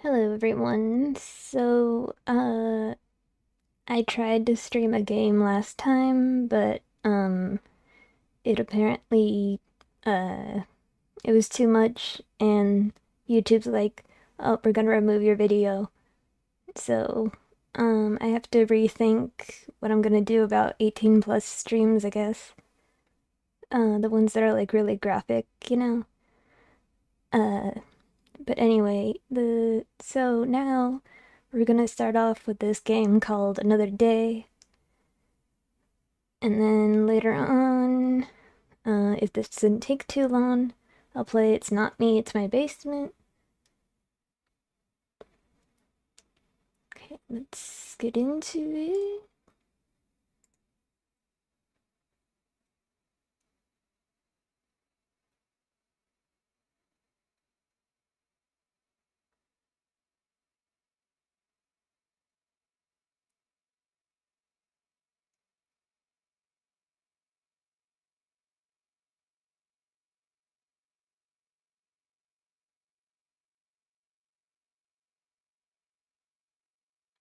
Hello everyone. I tried to stream a game last time, but it apparently uh it was too much and YouTube's like, "Oh, we're gonna remove your video." So, I have to rethink what I'm gonna do about 18 plus streams, I guess. The ones that are like really graphic, you know. Uh But anyway, so now we're gonna start off with this game called Another Day, and then later on, if this doesn't take too long, I'll play It's Not Me, It's My Basement. Okay, let's get into it.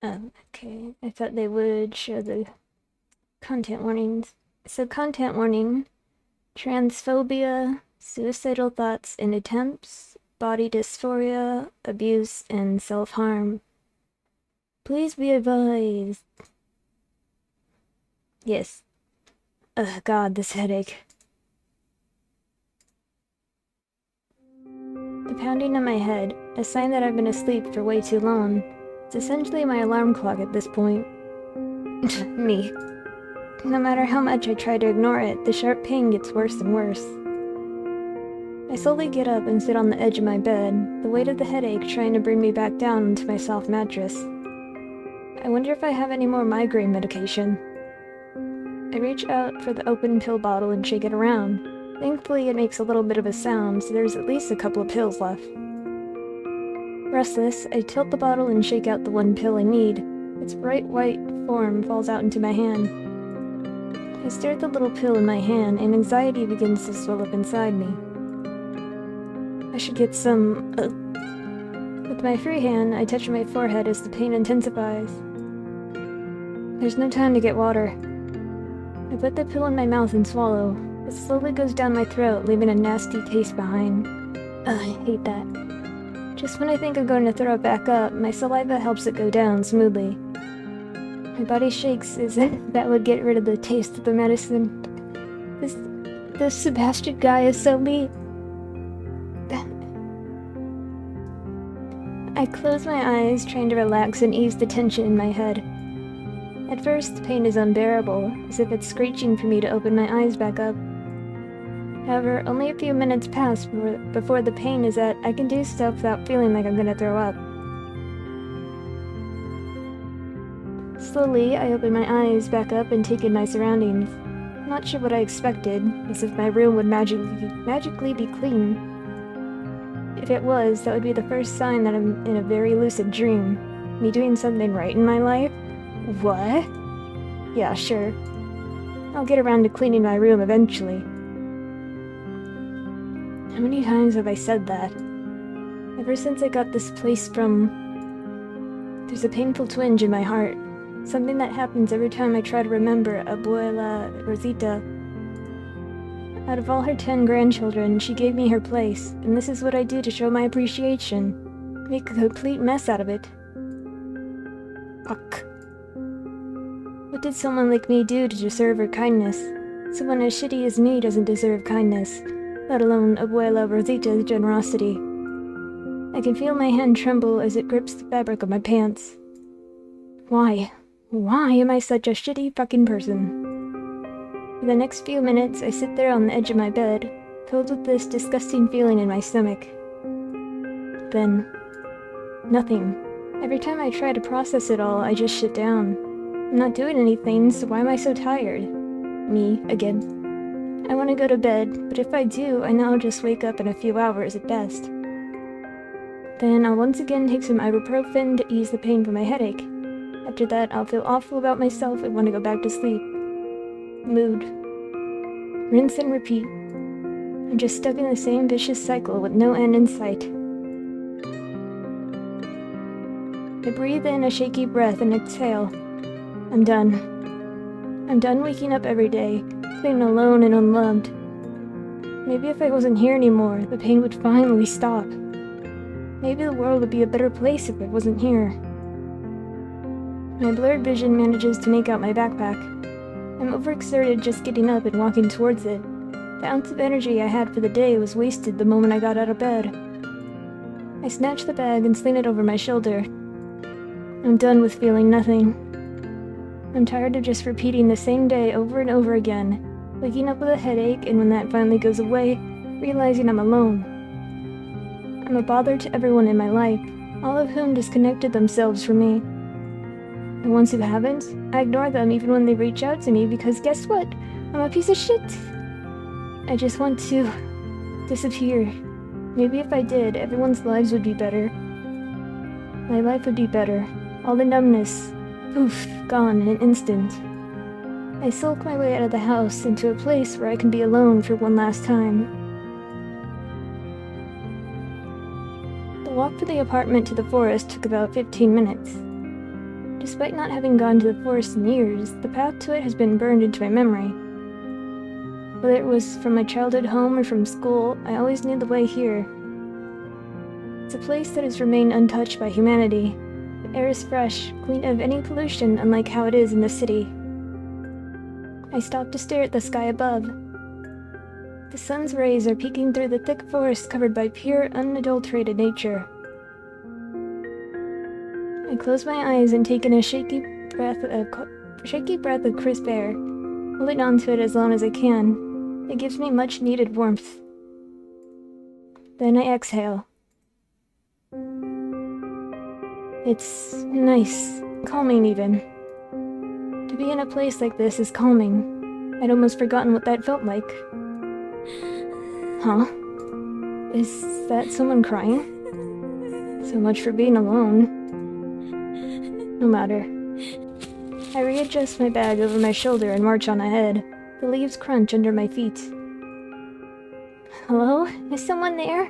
Okay, I thought they would show the content warnings. So, content warning: transphobia, suicidal thoughts and attempts, body dysphoria, abuse, and self harm. Please be advised. Yes. Ugh, God, this headache. The pounding in my head, a sign that I've been asleep for way too long. It's essentially my alarm clock at this point. Me. No matter how much I try to ignore it, the sharp pain gets worse and worse. I slowly get up and sit on the edge of my bed, the weight of the headache trying to bring me back down into my soft mattress. I wonder if I have any more migraine medication. I reach out for the open pill bottle and shake it around. Thankfully, it makes a little bit of a sound, so there's at least a couple of pills left. Restless, I tilt the bottle and shake out the one pill I need. Its bright white form falls out into my hand. I stare at the little pill in my hand, and anxiety begins to swell up inside me. I should get some... With my free hand, I touch my forehead as the pain intensifies. There's no time to get water. I put the pill in my mouth and swallow. It slowly goes down my throat, leaving a nasty taste behind. Ugh, I hate that. Just when I think I'm going to throw it back up, my saliva helps it go down smoothly. My body shakes as if that would get rid of the taste of the medicine. This Sebastian guy is so mean. I close my eyes, trying to relax and ease the tension in my head. At first, the pain is unbearable, as if it's screeching for me to open my eyes back up. However, only a few minutes pass before the pain is at I can do stuff without feeling like I'm gonna throw up. Slowly, I open my eyes back up and take in my surroundings. Not sure what I expected, as if my room would magically be clean. If it was, that would be the first sign that I'm in a very lucid dream. Me doing something right in my life? What? Yeah, sure. I'll get around to cleaning my room eventually. How many times have I said that? Ever since I got this place from... There's a painful twinge in my heart. Something that happens every time I try to remember Abuela Rosita. Out of all her 10 grandchildren, she gave me her place, and this is what I do to show my appreciation. Make a complete mess out of it. Fuck. What did someone like me do to deserve her kindness? Someone as shitty as me doesn't deserve kindness, let alone Abuela Rosita's generosity. I can feel my hand tremble as it grips the fabric of my pants. Why? Why am I such a shitty fucking person? For the next few minutes, I sit there on the edge of my bed, filled with this disgusting feeling in my stomach. Then... nothing. Every time I try to process it all, I just shut down. I'm not doing anything, so why am I so tired? Me, again. I want to go to bed, but if I do, I know I'll just wake up in a few hours at best. Then I'll once again take some ibuprofen to ease the pain from my headache. After that, I'll feel awful about myself and want to go back to sleep. Mood. Rinse and repeat. I'm just stuck in the same vicious cycle with no end in sight. I breathe in a shaky breath and exhale. I'm done. I'm done waking up every day, feeling alone and unloved. Maybe if I wasn't here anymore, the pain would finally stop. Maybe the world would be a better place if I wasn't here. My blurred vision manages to make out my backpack. I'm overexerted just getting up and walking towards it. The ounce of energy I had for the day was wasted the moment I got out of bed. I snatch the bag and sling it over my shoulder. I'm done with feeling nothing. I'm tired of just repeating the same day over and over again, waking up with a headache, and when that finally goes away, realizing I'm alone. I'm a bother to everyone in my life, all of whom disconnected themselves from me. The ones who haven't, I ignore them even when they reach out to me because guess what? I'm a piece of shit. I just want to disappear. Maybe if I did, everyone's lives would be better. My life would be better. All the numbness, poof, gone in an instant. I sulk my way out of the house into a place where I can be alone for one last time. The walk from the apartment to the forest took about 15 minutes. Despite not having gone to the forest in years, the path to it has been burned into my memory. Whether it was from my childhood home or from school, I always knew the way here. It's a place that has remained untouched by humanity. The air is fresh, clean of any pollution, unlike how it is in the city. I stop to stare at the sky above. The sun's rays are peeking through the thick forest covered by pure, unadulterated nature. I close my eyes and take in a shaky breath of crisp air, holding on to it as long as I can. It gives me much needed warmth. Then I exhale. It's nice, calming even. To be in a place like this is calming. I'd almost forgotten what that felt like. Huh? Is that someone crying? So much for being alone. No matter. I readjust my bag over my shoulder and march on ahead. The leaves crunch under my feet. Hello? Is someone there?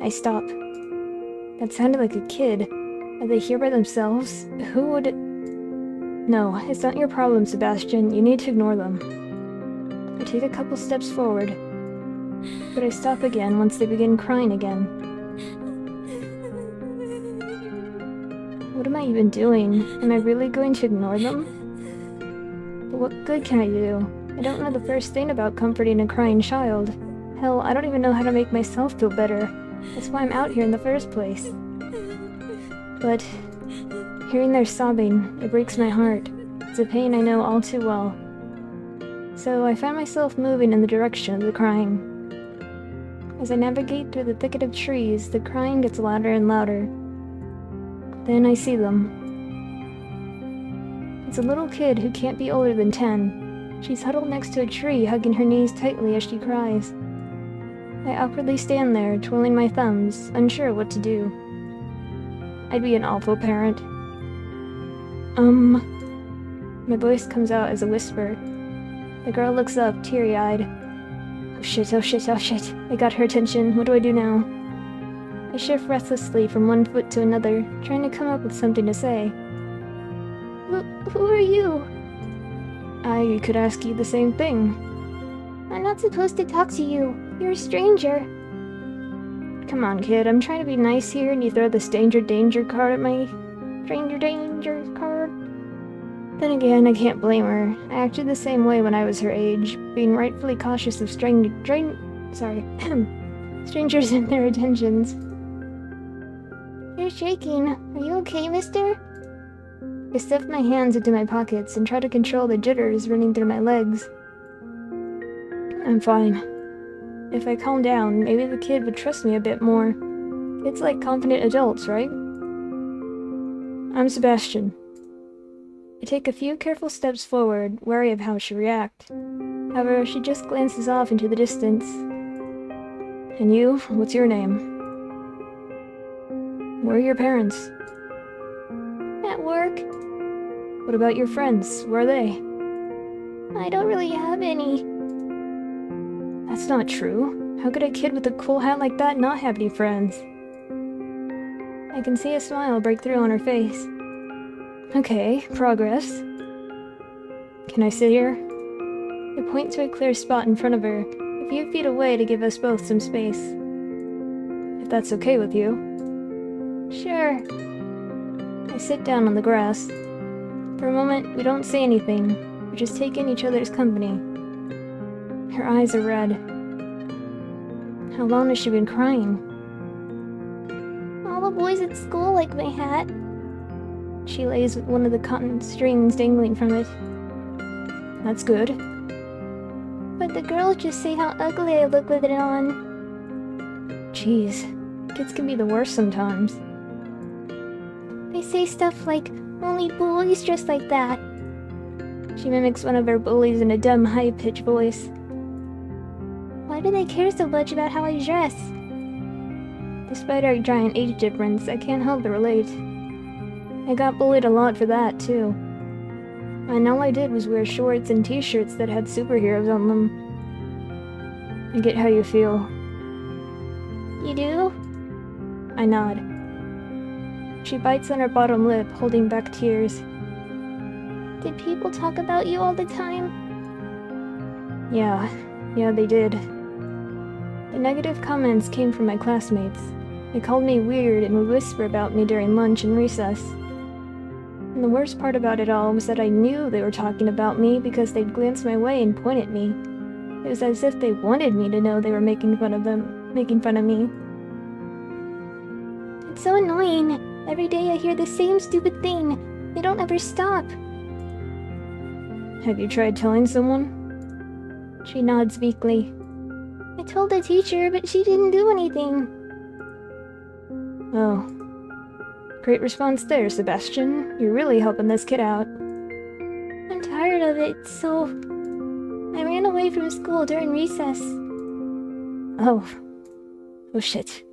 I stop. That sounded like a kid. Are they here by themselves? Who would... No, it's not your problem, Sebastian. You need to ignore them. I take a couple steps forward, but I stop again once they begin crying again. What am I even doing? Am I really going to ignore them? But what good can I do? I don't know the first thing about comforting a crying child. Hell, I don't even know how to make myself feel better. That's why I'm out here in the first place. But hearing their sobbing, it breaks my heart. It's a pain I know all too well. So I find myself moving in the direction of the crying. As I navigate through the thicket of trees, the crying gets louder and louder. Then I see them. It's a little kid who can't be older than 10. She's huddled next to a tree, hugging her knees tightly as she cries. I awkwardly stand there, twirling my thumbs, unsure what to do. I'd be an awful parent. My voice comes out as a whisper. The girl looks up, teary-eyed. Oh shit, oh shit, oh shit. I got her attention. What do I do now? I shift restlessly from one foot to another, trying to come up with something to say. Who are you? I could ask you the same thing. I'm not supposed to talk to you. You're a stranger. Come on, kid. I'm trying to be nice here, and you throw the stranger danger card at my... stranger danger card? Then again, I can't blame her. I acted the same way when I was her age, being rightfully cautious of strangers and their attentions. You're shaking. Are you okay, mister? I stuff my hands into my pockets and try to control the jitters running through my legs. I'm fine. If I calm down, maybe the kid would trust me a bit more. It's like confident adults, right? I'm Sebastian. I take a few careful steps forward, wary of how she'll react. However, she just glances off into the distance. And you? What's your name? Where are your parents? At work. What about your friends? Where are they? I don't really have any. That's not true. How could a kid with a cool hat like that not have any friends? I I can see a smile break through on her face. Okay, progress. Can I sit here? I point to a clear spot in front of her, a few feet away to give us both some space. If that's okay with you. Sure. I sit down on the grass. For a moment, we don't say anything. We just take in each other's company. Her eyes are red. How long has she been crying? All the boys at school like my hat. She lays with one of the cotton strings dangling from it. That's good. But the girls just say how ugly I look with it on. Jeez, kids can be the worst sometimes. They say stuff like, only boys dress like that. She mimics one of her bullies in a dumb, high-pitched voice. Why do they care so much about how I dress? Despite our giant age difference, I can't help but relate. I got bullied a lot for that, too. And all I did was wear shorts and t-shirts that had superheroes on them. I get how you feel. You do? I nod. She bites on her bottom lip, holding back tears. Did people talk about you all the time? Yeah, they did. The negative comments came from my classmates. They called me weird and would whisper about me during lunch and recess. And the worst part about it all was that I knew they were talking about me because they'd glance my way and point at me. It was as if they wanted me to know they were making fun of me. It's so annoying. Every day I hear the same stupid thing. They don't ever stop. Have you tried telling someone? She nods weakly. I told the teacher, but she didn't do anything. Oh. Great response there, Sebastian. You're really helping this kid out. I'm tired of it, so I ran away from school during recess. Oh shit.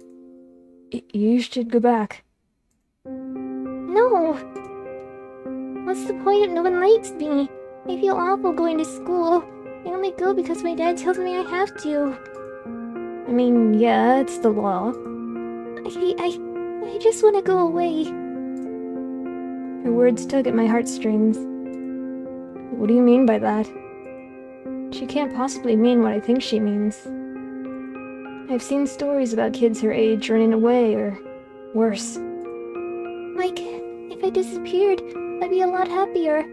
You should go back. No! What's the point if no one likes me? I feel awful going to school. I only go because my dad tells me I have to. I mean, yeah, it's the law. I just want to go away. Her words tug at my heartstrings. What do you mean by that? She can't possibly mean what I think she means. I've seen stories about kids her age running away, or worse. Like, if I disappeared, I'd be a lot happier.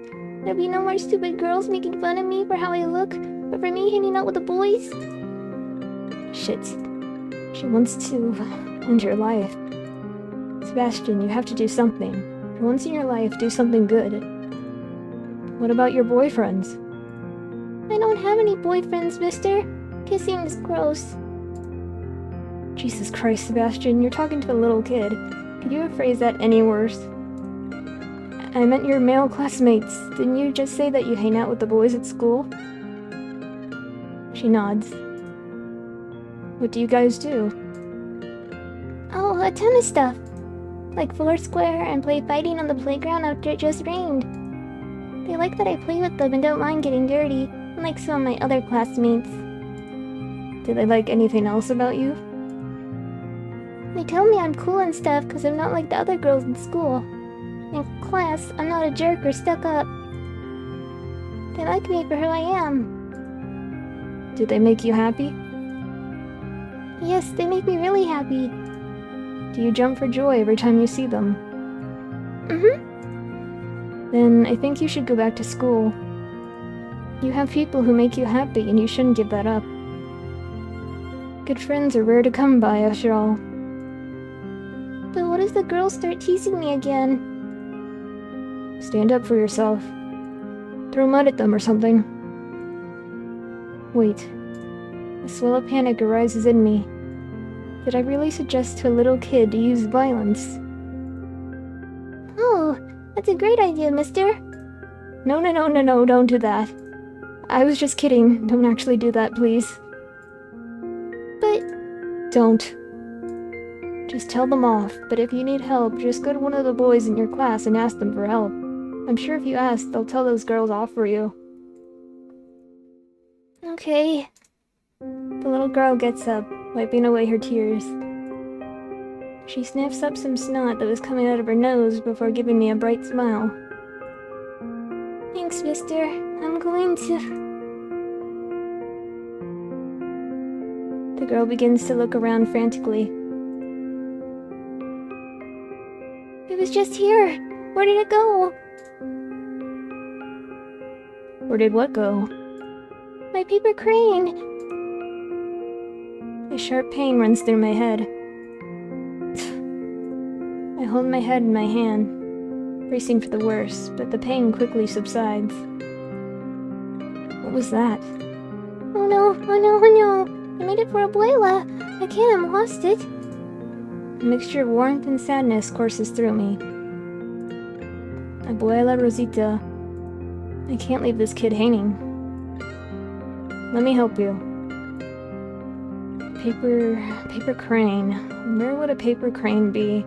There'd be no more stupid girls making fun of me for how I look, but for me hanging out with the boys. Shit. She wants to end your life. Sebastian, you have to do something. For once in your life, do something good. What about your boyfriends? I don't have any boyfriends, mister. Kissing is gross. Jesus Christ, Sebastian, you're talking to a little kid. Could you have phrased that any worse? I meant your male classmates. Didn't you just say that you hang out with the boys at school? She nods. What do you guys do? Oh, a ton of stuff. Like Foursquare and play fighting on the playground after it just rained. They like that I play with them and don't mind getting dirty, unlike some of my other classmates. Do they like anything else about you? They tell me I'm cool and stuff because I'm not like the other girls in school. In class, I'm not a jerk or stuck up. They like me for who I am. Do they make you happy? Yes, they make me really happy. Do you jump for joy every time you see them? Then I think you should go back to school. You have people who make you happy and you shouldn't give that up. Good friends are rare to come by after all. But what if the girls start teasing me again? Stand up for yourself. Throw mud at them or something. Wait. A swell of panic arises in me. Did I really suggest to a little kid to use violence? Oh, that's a great idea, mister. No, don't do that. I was just kidding. Don't actually do that, please. But... Don't. Just tell them off, but if you need help, just go to one of the boys in your class and ask them for help. I'm sure if you ask, they'll tell those girls off for you. Okay. The little girl gets up, wiping away her tears. She sniffs up some snot that was coming out of her nose before giving me a bright smile. Thanks, mister. I'm going to... The girl begins to look around frantically. It was just here. Where did it go? Where did what go? My paper crane. A sharp pain runs through my head. I hold my head in my hand, bracing for the worst, but the pain quickly subsides. What was that? Oh no, oh no, oh no. I made it for Abuela. I can't have lost it. A mixture of warmth and sadness courses through me. Abuela Rosita, I can't leave this kid hanging. Let me help you. Paper crane. Where would a paper crane be?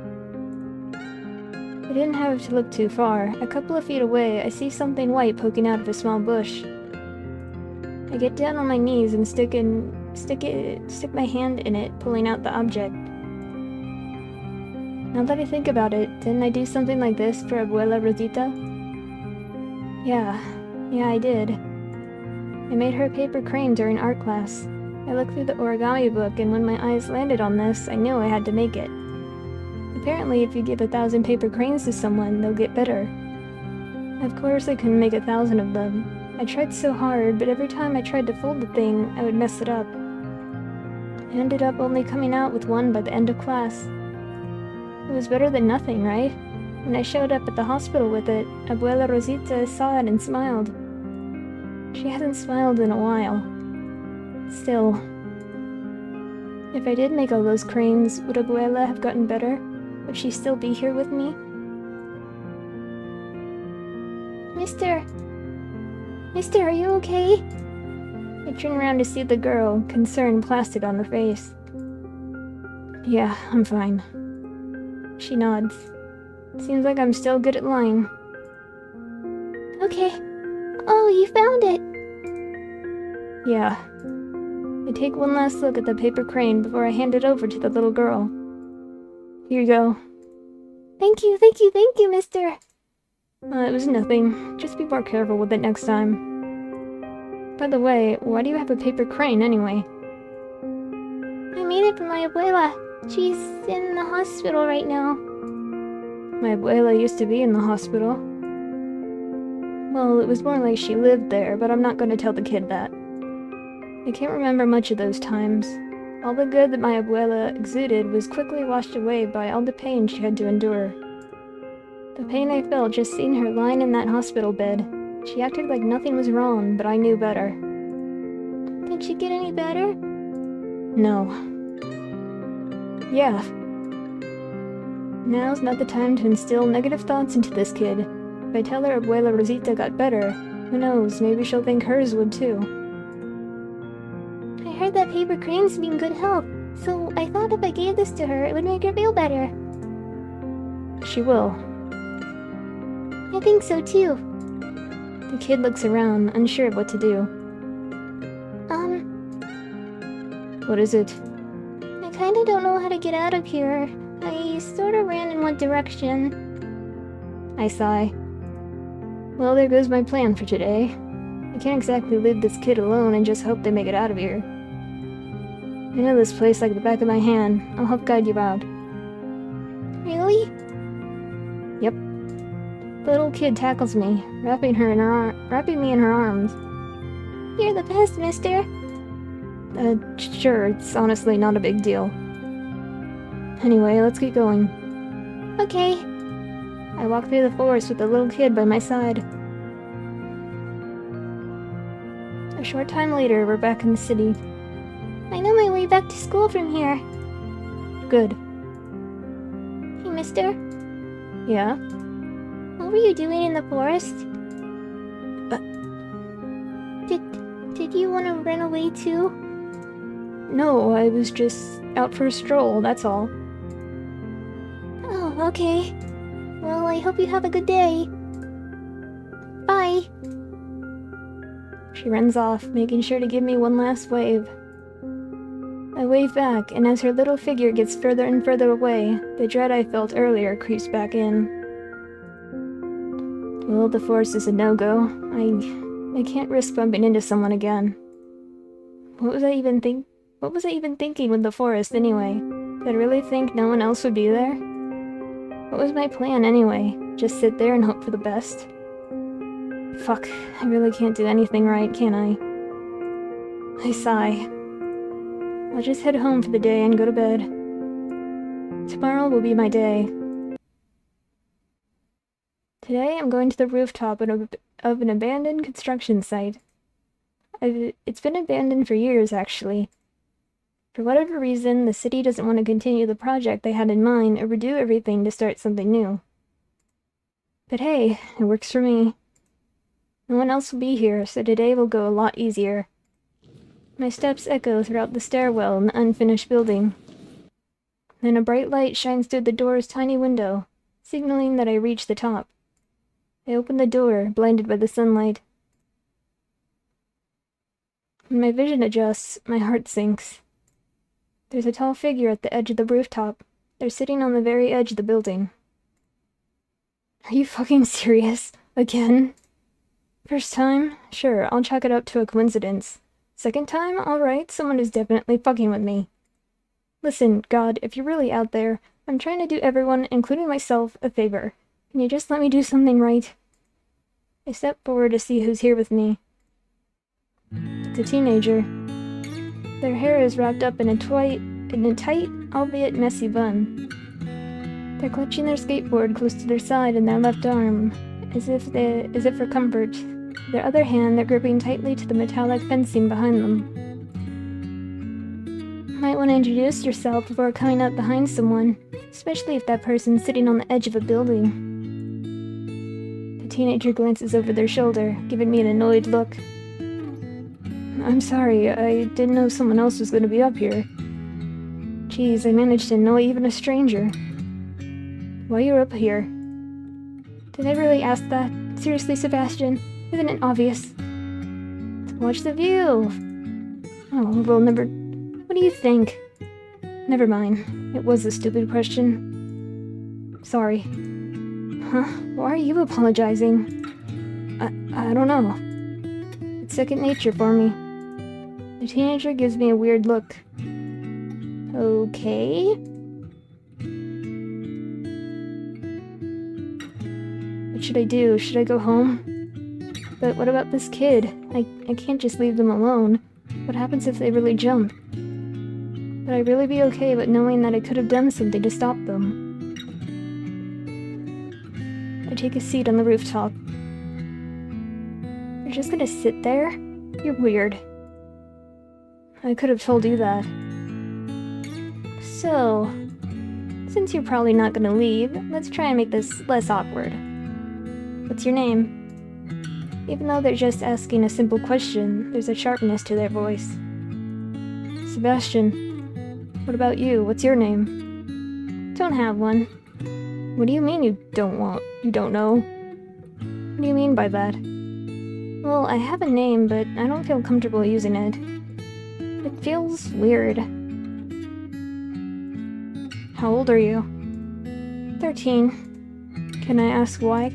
I didn't have to look too far. A couple of feet away, I see something white poking out of a small bush. I get down on my knees and stick my hand in it, pulling out the object. Now that I think about it, didn't I do something like this for Abuela Rosita? Yeah, I did. I made her a paper crane during art class. I looked through the origami book, and when my eyes landed on this, I knew I had to make it. Apparently, if you give 1,000 paper cranes to someone, they'll get better. Of course, I couldn't make 1,000 of them. I tried so hard, but every time I tried to fold the thing, I would mess it up. I ended up only coming out with one by the end of class. It was better than nothing, right? When I showed up at the hospital with it, Abuela Rosita saw it and smiled. She hasn't smiled in a while. Still, if I did make all those cranes, would Abuela have gotten better? Would she still be here with me? Mister, are you okay? I turn around to see the girl, concern plastered on her face. Yeah, I'm fine. She nods. Seems like I'm still good at lying. Okay. Oh, you found it! Yeah. I take one last look at the paper crane before I hand it over to the little girl. Here you go. Thank you, mister. It was nothing. Just be more careful with it next time. By the way, why do you have a paper crane anyway? I made it for my abuela. She's in the hospital right now. My abuela used to be in the hospital. Well, it was more like she lived there, but I'm not going to tell the kid that. I can't remember much of those times. All the good that my abuela exuded was quickly washed away by all the pain she had to endure. The pain I felt just seeing her lying in that hospital bed. She acted like nothing was wrong, but I knew better. Did she get any better? No. Yeah. Now's not the time to instill negative thoughts into this kid. If I tell her Abuela Rosita got better, who knows, maybe she'll think hers would too. I heard that paper cranes be in good health, so I thought if I gave this to her, it would make her feel better. She will. I think so too. The kid looks around, unsure of what to do. What is it? I kinda don't know how to get out of here. I sorta ran in one direction. I sigh. Well, there goes my plan for today. I can't exactly leave this kid alone and just hope they make it out of here. I know this place like the back of my hand. I'll help guide you out. Really? Yep. The little kid tackles me, wrapping me in her arms. You're the best, mister. Sure, it's honestly not a big deal. Anyway, let's get going. Okay. I walk through the forest with the little kid by my side. A short time later, we're back in the city. I know my way back to school from here. Good. Hey, mister. Yeah? What were you doing in the forest? Did you want to run away too? No, I was just out for a stroll, that's all. Oh, okay. Well, I hope you have a good day. Bye. She runs off, making sure to give me one last wave. I wave back, and as her little figure gets further and further away, the dread I felt earlier creeps back in. Well, the forest is a no-go. I can't risk bumping into someone again. What was I even thinking with the forest, anyway? Did I really think no one else would be there? What was my plan, anyway? Just sit there and hope for the best? Fuck, I really can't do anything right, can I? I sigh. I'll just head home for the day and go to bed. Tomorrow will be my day. Today I'm going to the rooftop of an abandoned construction site. It's been abandoned for years, actually. For whatever reason, the city doesn't want to continue the project they had in mind or redo everything to start something new. But hey, it works for me. No one else will be here, so today will go a lot easier. My steps echo throughout the stairwell in the unfinished building. Then a bright light shines through the door's tiny window, signaling that I reach the top. I open the door, blinded by the sunlight. When my vision adjusts, my heart sinks. There's a tall figure at the edge of the rooftop. They're sitting on the very edge of the building. Are you fucking serious? Again? First time? Sure, I'll chalk it up to a coincidence. Second time? Alright, someone is definitely fucking with me. Listen, God, if you're really out there, I'm trying to do everyone, including myself, a favor. Can you just let me do something right? I step forward to see who's here with me. It's a teenager. Their hair is wrapped up in a tight, albeit messy bun. They're clutching their skateboard close to their side in their left arm, as if for comfort. Their other hand, they're gripping tightly to the metallic fencing behind them. Might want to introduce yourself before coming up behind someone, especially if that person's sitting on the edge of a building. The teenager glances over their shoulder, giving me an annoyed look. I'm sorry, I didn't know someone else was going to be up here. Jeez, I managed to annoy even a stranger. Why you're up here? Did I really ask that? Seriously, Sebastian? Isn't it obvious? To watch the view! Oh, well, what do you think? Never mind. It was a stupid question. Sorry. Huh? Why are you apologizing? I don't know. It's second nature for me. The teenager gives me a weird look. Okay? What should I do? Should I go home? But what about this kid? I can't just leave them alone. What happens if they really jump? Would I really be okay with knowing that I could have done something to stop them? I take a seat on the rooftop. You're just gonna sit there? You're weird. I could have told you that. So, since you're probably not gonna leave, let's try and make this less awkward. What's your name? Even though they're just asking a simple question, there's a sharpness to their voice. Sebastian. What about you? What's your name? Don't have one. What do you mean you don't know? What do you mean by that? Well, I have a name, but I don't feel comfortable using it. It feels weird. How old are you? 13. Can I ask why?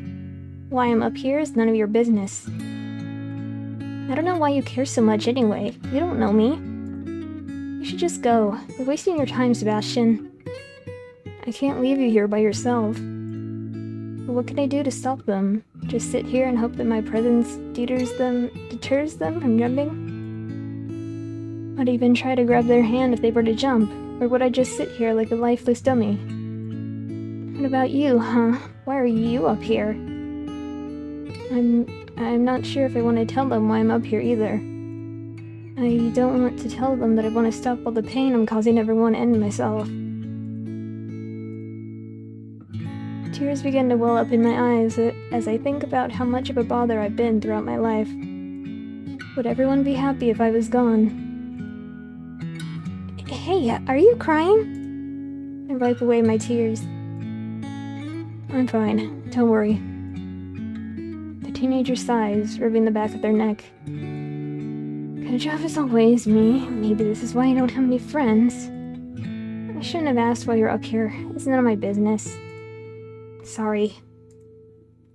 Why I'm up here is none of your business. I don't know why you care so much anyway. You don't know me. You should just go. You're wasting your time, Sebastian. I can't leave you here by yourself. But what can I do to stop them? Just sit here and hope that my presence deters them from jumping? I'd even try to grab their hand if they were to jump, or would I just sit here like a lifeless dummy? What about you, huh? Why are you up here? I'm not sure if I want to tell them why I'm up here either. I don't want to tell them that I want to stop all the pain I'm causing everyone and myself. Tears begin to well up in my eyes as I think about how much of a bother I've been throughout my life. Would everyone be happy if I was gone? Hey, are you crying? I wipe away my tears. I'm fine, don't worry. The teenager sighs, rubbing the back of their neck. Good job as always, me. Maybe this is why I don't have any friends. I shouldn't have asked why you're up here. It's none of my business. Sorry.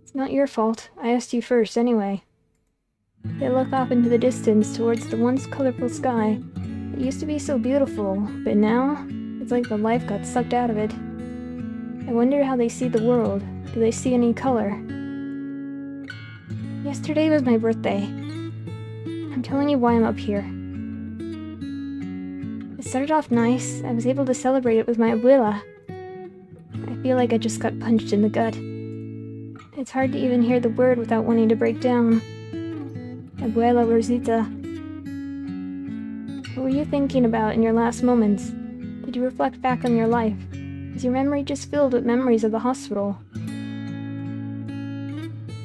It's not your fault. I asked you first, anyway. They look off into the distance towards the once colorful sky. It used to be so beautiful, but now, it's like the life got sucked out of it. I wonder how they see the world. Do they see any color? Yesterday was my birthday. I'm telling you why I'm up here. It started off nice. I was able to celebrate it with my abuela. I feel like I just got punched in the gut. It's hard to even hear the word without wanting to break down. Abuela Rosita. What were you thinking about in your last moments? Did you reflect back on your life? Is your memory just filled with memories of the hospital?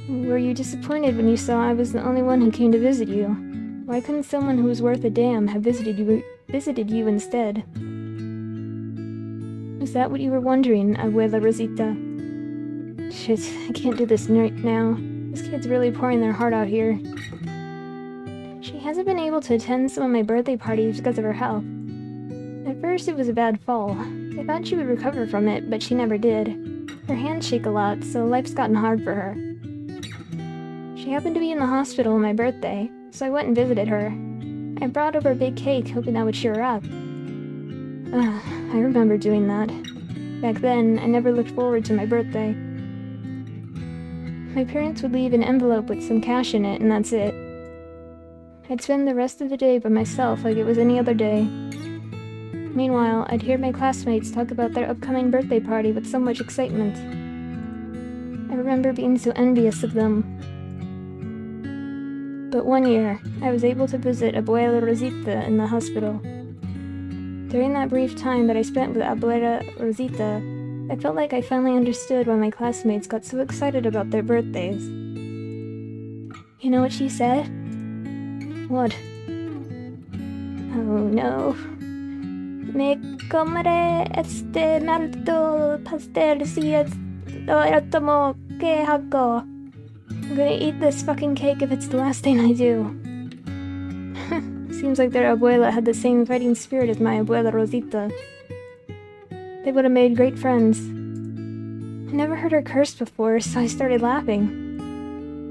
Were you disappointed when you saw I was the only one who came to visit you? Why couldn't someone who was worth a damn have visited you instead? Was that what you were wondering, Abuela Rosita? Shit, I can't do this right now. This kid's really pouring their heart out here. She hasn't been able to attend some of my birthday parties because of her health. At first it was a bad fall. I thought she would recover from it, but she never did. Her hands shake a lot, so life's gotten hard for her. She happened to be in the hospital on my birthday, so I went and visited her. I brought over a big cake, hoping that would cheer her up. I remember doing that. Back then, I never looked forward to my birthday. My parents would leave an envelope with some cash in it, and that's it. I'd spend the rest of the day by myself like it was any other day. Meanwhile, I'd hear my classmates talk about their upcoming birthday party with so much excitement. I remember being so envious of them. But one year, I was able to visit Abuela Rosita in the hospital. During that brief time that I spent with Abuela Rosita, I felt like I finally understood why my classmates got so excited about their birthdays. You know what she said? What? Oh no. Me comeré este maldito pastel si es lo tomo que hago. I'm gonna eat this fucking cake if it's the last thing I do. Seems like their abuela had the same fighting spirit as my abuela Rosita. They would have made great friends. I never heard her curse before, so I started laughing.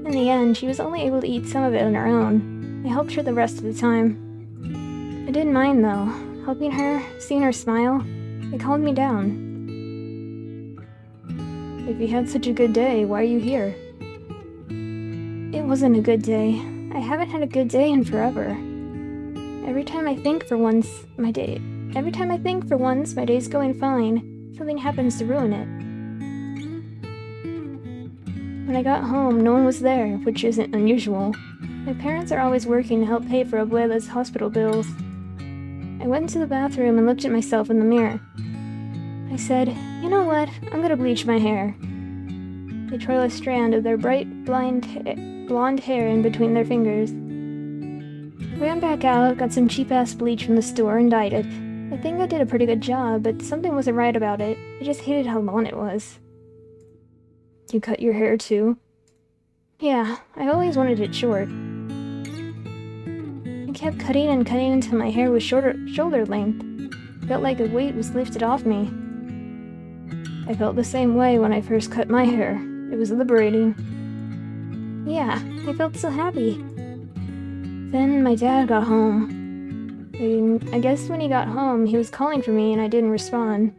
In the end, she was only able to eat some of it on her own. I helped her the rest of the time. I didn't mind, though. Helping her, seeing her smile, it calmed me down. If you had such a good day, why are you here? It wasn't a good day. I haven't had a good day in forever. Every time I think for once, my day's going fine, something happens to ruin it. When I got home, no one was there, which isn't unusual. My parents are always working to help pay for Abuela's hospital bills. I went into the bathroom and looked at myself in the mirror. I said, you know what, I'm gonna bleach my hair. They twirl a strand of their bright, blonde hair in between their fingers. Ran back out, got some cheap-ass bleach from the store, and dyed it. I think I did a pretty good job, but something wasn't right about it. I just hated how long it was. You cut your hair too? Yeah, I always wanted it short. I kept cutting and cutting until my hair was shoulder length. Felt like a weight was lifted off me. I felt the same way when I first cut my hair. It was liberating. Yeah, I felt so happy. Then my dad got home. I guess when he got home, he was calling for me and I didn't respond.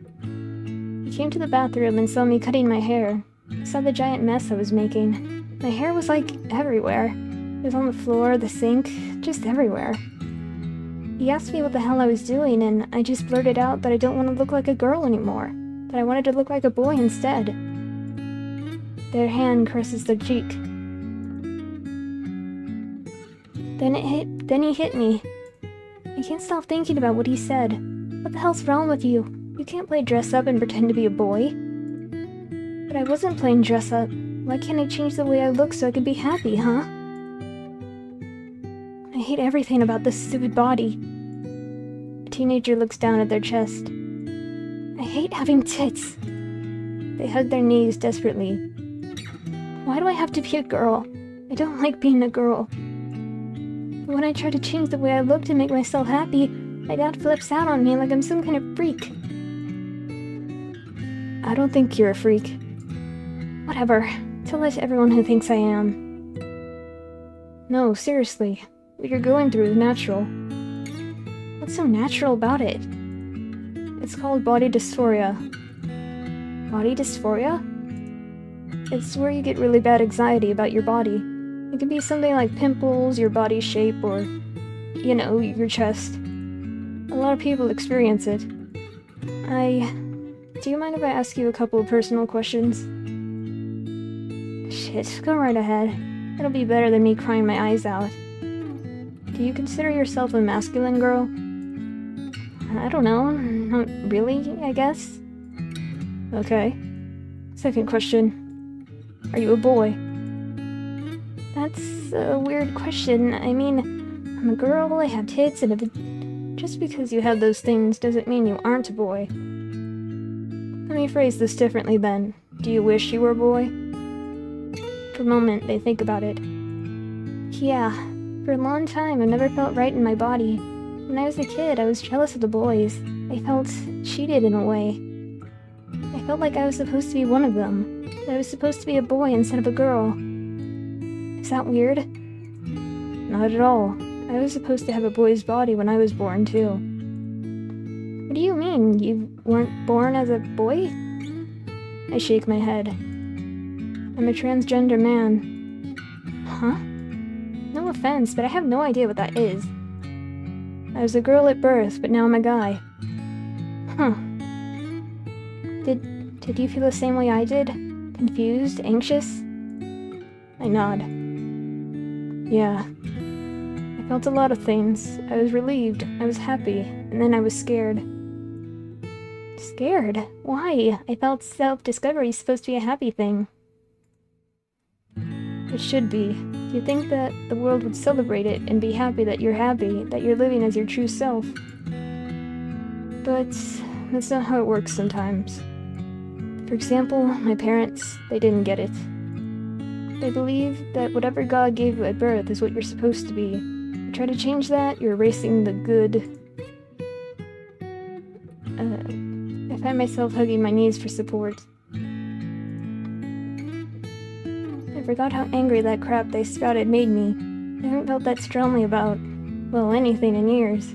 He came to the bathroom and saw me cutting my hair. He saw the giant mess I was making. My hair was like everywhere. It was on the floor, the sink, just everywhere. He asked me what the hell I was doing and I just blurted out that I don't want to look like a girl anymore. That I wanted to look like a boy instead. Their hand caresses their cheek. Then he hit me. I can't stop thinking about what he said. What the hell's wrong with you? You can't play dress up and pretend to be a boy. But I wasn't playing dress up. Why can't I change the way I look so I can be happy, huh? I hate everything about this stupid body. A teenager looks down at their chest. I hate having tits. They hug their knees desperately. Why do I have to be a girl? I don't like being a girl. When I try to change the way I look to make myself happy, my dad flips out on me like I'm some kind of freak. I don't think you're a freak. Whatever. Tell it to everyone who thinks I am. No, seriously. What you're going through is natural. What's so natural about it? It's called body dysphoria. Body dysphoria? It's where you get really bad anxiety about your body. It can be something like pimples, your body shape, or, you know, your chest. A lot of people experience it. Do you mind if I ask you a couple of personal questions? Shit, go right ahead. It'll be better than me crying my eyes out. Do you consider yourself a masculine girl? I don't know. Not really, I guess. Okay. Second question. Are you a boy? That's a weird question. I mean, I'm a girl, I have tits, and just because you have those things doesn't mean you aren't a boy. Let me phrase this differently then. Do you wish you were a boy? For a moment, they think about it. Yeah, for a long time, I've never felt right in my body. When I was a kid, I was jealous of the boys. I felt cheated in a way. I felt like I was supposed to be one of them. That I was supposed to be a boy instead of a girl. Is that weird? Not at all. I was supposed to have a boy's body when I was born, too. What do you mean? You weren't born as a boy? I shake my head. I'm a transgender man. Huh? No offense, but I have no idea what that is. I was a girl at birth, but now I'm a guy. Huh. Did you feel the same way I did? Confused? Anxious? I nod. Yeah. I felt a lot of things. I was relieved, I was happy, and then I was scared. Scared? Why? I felt self-discovery is supposed to be a happy thing. It should be. You'd think that the world would celebrate it and be happy, that you're living as your true self. But that's not how it works sometimes. For example, my parents, they didn't get it. They believe that whatever God gave you at birth is what you're supposed to be. You try to change that, you're erasing the good. I find myself hugging my knees for support. I forgot how angry that crap they spouted made me. I haven't felt that strongly about, well, anything in years.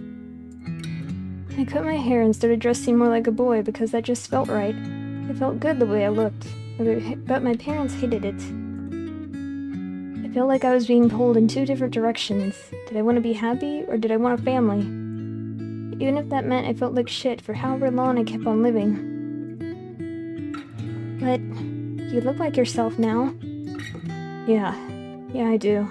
I cut my hair and started dressing more like a boy because that just felt right. It felt good the way I looked, but my parents hated it. I felt like I was being pulled in two different directions. Did I want to be happy, or did I want a family? Even if that meant I felt like shit for however long I kept on living. But you look like yourself now. Yeah, I do.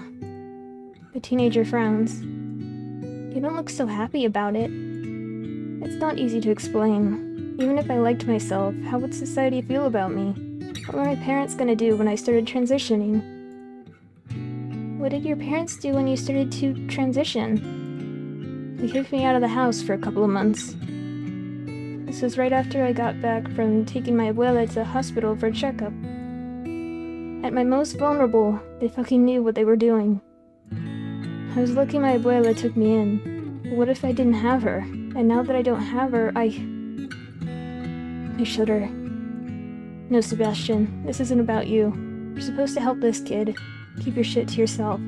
The teenager frowns. You don't look so happy about it. It's not easy to explain. Even if I liked myself, how would society feel about me? What were my parents gonna do when I started transitioning? What did your parents do when you started to transition? They kicked me out of the house for a couple of months. This was right after I got back from taking my abuela to the hospital for a checkup. At my most vulnerable, they fucking knew what they were doing. I was lucky my abuela took me in. But what if I didn't have her? And now that I don't have her, I shudder. No, Sebastian, this isn't about you. You're supposed to help this kid. Keep your shit to yourself.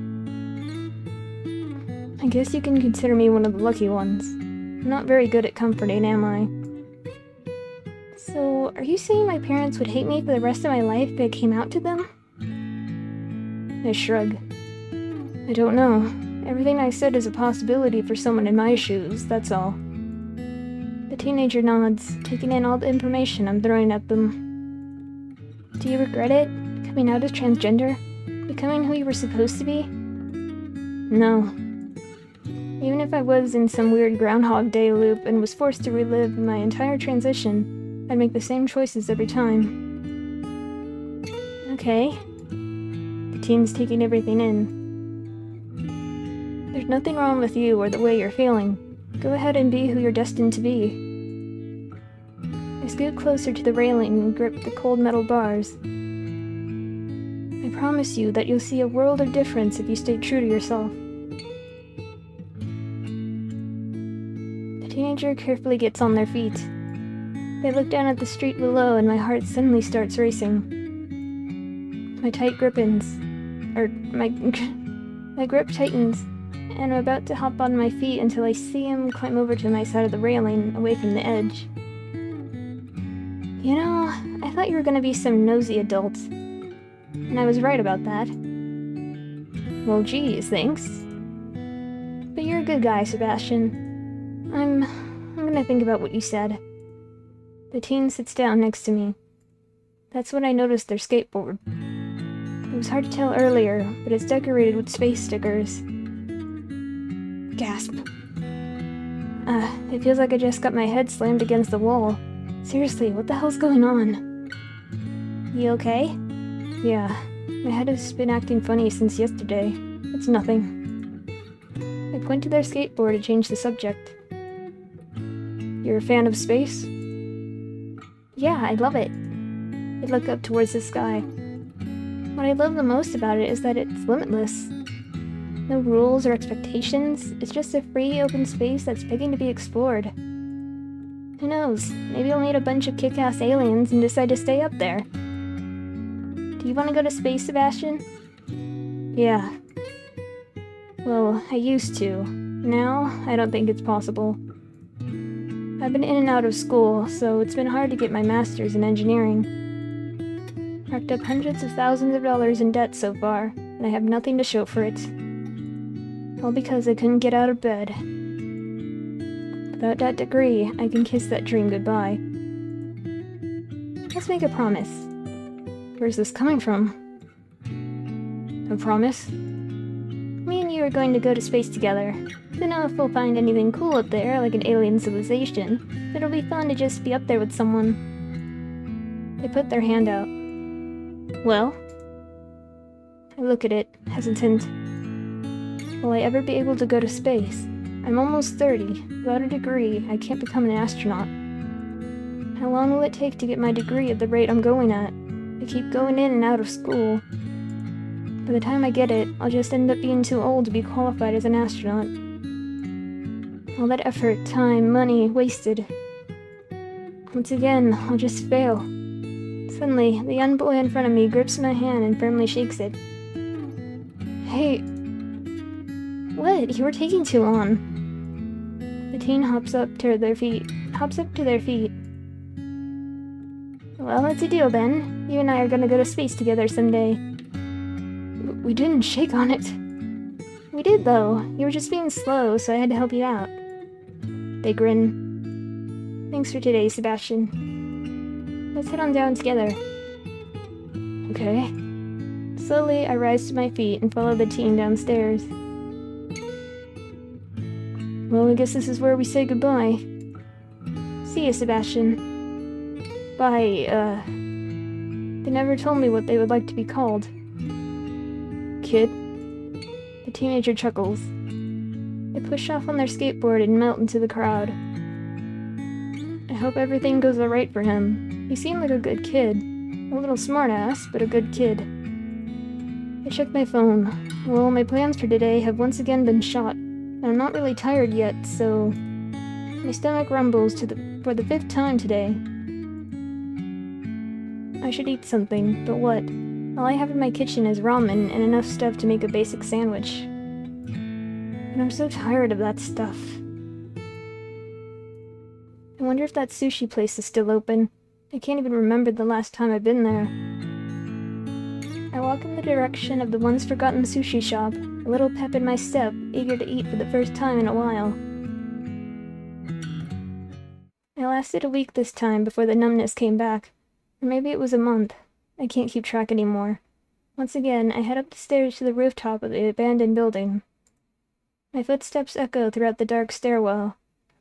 I guess you can consider me one of the lucky ones. I'm not very good at comforting, am I? So, are you saying my parents would hate me for the rest of my life if I came out to them? I shrug. I don't know. Everything I said is a possibility for someone in my shoes, that's all. The teenager nods, taking in all the information I'm throwing at them. Do you regret it? Coming out as transgender? Becoming who you were supposed to be? No. Even if I was in some weird Groundhog Day loop and was forced to relive my entire transition, I'd make the same choices every time. Okay. The teen's taking everything in. There's nothing wrong with you or the way you're feeling. Go ahead and be who you're destined to be. I scoot closer to the railing and grip the cold metal bars. I promise you that you'll see a world of difference if you stay true to yourself. teenager carefully gets on their feet. They look down at the street below and my heart suddenly starts racing. My grip tightens, and I'm about to hop on my feet until I see him climb over to my side of the railing, away from the edge. You know, I thought you were gonna be some nosy adult. And I was right about that. Well, geez, thanks. But you're a good guy, Sebastian. I'm gonna think about what you said. The teen sits down next to me. That's when I noticed their skateboard. It was hard to tell earlier, but it's decorated with space stickers. Gasp. It feels like I just got my head slammed against the wall. Seriously, what the hell's going on? You okay? Yeah, my head has been acting funny since yesterday. It's nothing. I point to their skateboard to change the subject. You're a fan of space? Yeah, I love it. I look up towards the sky. What I love the most about it is that it's limitless. No rules or expectations, it's just a free, open space that's begging to be explored. Who knows, maybe I'll meet a bunch of kick-ass aliens and decide to stay up there. Do you want to go to space, Sebastian? Yeah. Well, I used to. Now, I don't think it's possible. I've been in and out of school, so it's been hard to get my master's in engineering. Racked up hundreds of thousands of dollars in debt so far, and I have nothing to show for it. All because I couldn't get out of bed. Without that degree, I can kiss that dream goodbye. Let's make a promise. Where's this coming from? A promise? Me and you are going to go to space together. Don't know if we'll find anything cool up there, like an alien civilization, but it'll be fun to just be up there with someone. They put their hand out. Well? I look at it, hesitant. Will I ever be able to go to space? I'm almost 30. Without a degree, I can't become an astronaut. How long will it take to get my degree at the rate I'm going at? I keep going in and out of school. By the time I get it, I'll just end up being too old to be qualified as an astronaut. All that effort, time, money, wasted. Once again, I'll just fail. Suddenly, the young boy in front of me grips my hand and firmly shakes it. Hey... What? You were taking too long. The teen hops up to their feet. Well, it's a deal then. You and I are gonna go to space together someday. We didn't shake on it. We did, though. You were just being slow, so I had to help you out. They grin. Thanks for today, Sebastian. Let's head on down together. Okay. Slowly, I rise to my feet and follow the teen downstairs. Well, I guess this is where we say goodbye. See you, Sebastian. Bye, They never told me what they would like to be called. Kid? The teenager chuckles. They push off on their skateboard and melt into the crowd. I hope everything goes alright for him. He seemed like a good kid. A little smartass, but a good kid. I check my phone. Well, my plans for today have once again been shot. I'm not really tired yet, so... My stomach rumbles for the 5th time today. I should eat something, but what? All I have in my kitchen is ramen and enough stuff to make a basic sandwich. And I'm so tired of that stuff. I wonder if that sushi place is still open. I can't even remember the last time I've been there. I walk in the direction of the once forgotten sushi shop, a little pep in my step, eager to eat for the first time in a while. I lasted a week this time before the numbness came back. Or maybe it was a month. I can't keep track anymore. Once again, I head up the stairs to the rooftop of the abandoned building. My footsteps echo throughout the dark stairwell.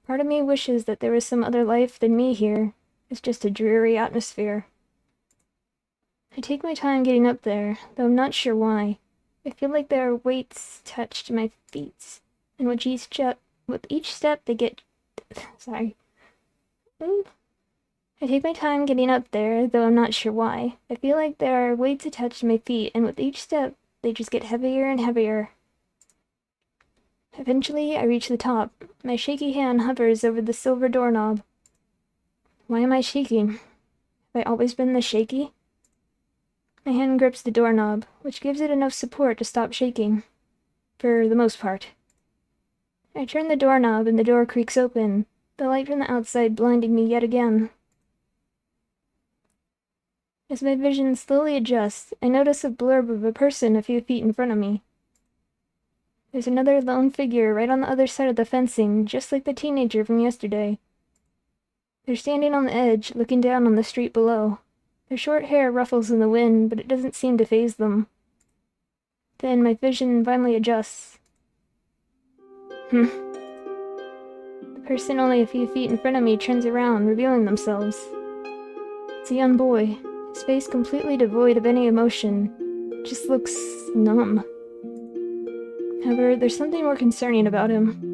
Part of me wishes that there was some other life than me here. It's just a dreary atmosphere. I take my time getting up there, though I'm not sure why. I feel like there are weights attached to my feet, and with each step they get... Sorry. I take my time getting up there, though I'm not sure why. I feel like there are weights attached to my feet, and with each step, they just get heavier and heavier. Eventually, I reach the top. My shaky hand hovers over the silver doorknob. Why am I shaking? Have I always been this shaky? My hand grips the doorknob, which gives it enough support to stop shaking. For the most part. I turn the doorknob and the door creaks open, the light from the outside blinding me yet again. As my vision slowly adjusts, I notice a blurb of a person a few feet in front of me. There's another lone figure right on the other side of the fencing, just like the teenager from yesterday. They're standing on the edge, looking down on the street below. Their short hair ruffles in the wind, but it doesn't seem to faze them. Then my vision finally adjusts. The person only a few feet in front of me turns around, revealing themselves. It's a young boy, his face completely devoid of any emotion. It just looks numb. However, there's something more concerning about him.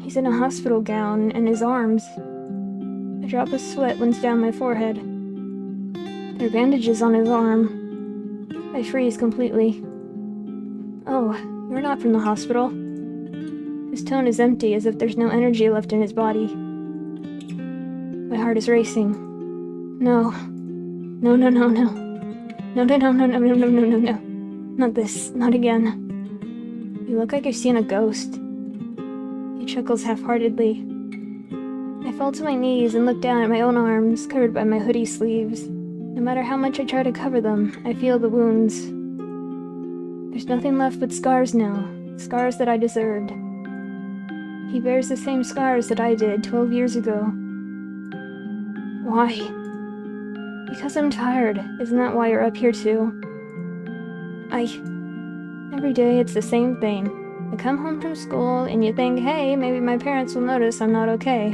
He's in a hospital gown, and his arms. A drop of sweat runs down my forehead. There are bandages on his arm. I freeze completely. Oh, you're not from the hospital. His tone is empty, as if there's no energy left in his body. My heart is racing. No. No, no, no, no. No, no, no, no, no, no, no, no, no, no. Not this. Not again. You look like you've seen a ghost. He chuckles half-heartedly. I fall to my knees and look down at my own arms, covered by my hoodie sleeves. No matter how much I try to cover them, I feel the wounds. There's nothing left but scars now. Scars that I deserved. He bears the same scars that I did 12 years ago. Why? Because I'm tired. Isn't that why you're up here too? Every day it's the same thing. I come home from school and you think, hey, maybe my parents will notice I'm not okay.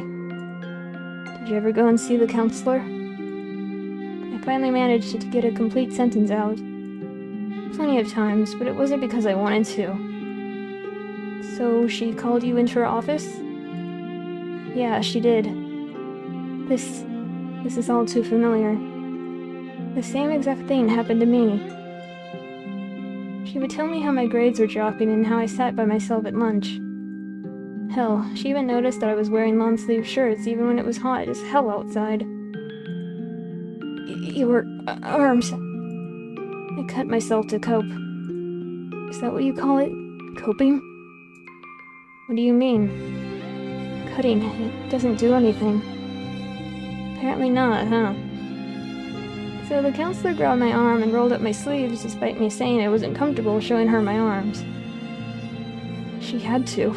Did you ever go and see the counselor? I finally managed to get a complete sentence out. Plenty of times, but it wasn't because I wanted to. So she called you into her office? Yeah, she did. This is all too familiar. The same exact thing happened to me. She would tell me how my grades were dropping and how I sat by myself at lunch. Hell, she even noticed that I was wearing long-sleeve shirts even when it was hot as hell outside. Your arms. I cut myself to cope. Is that what you call it? Coping? What do you mean? Cutting. It doesn't do anything. Apparently not, huh? So the counselor grabbed my arm and rolled up my sleeves despite me saying it wasn't comfortable showing her my arms. She had to.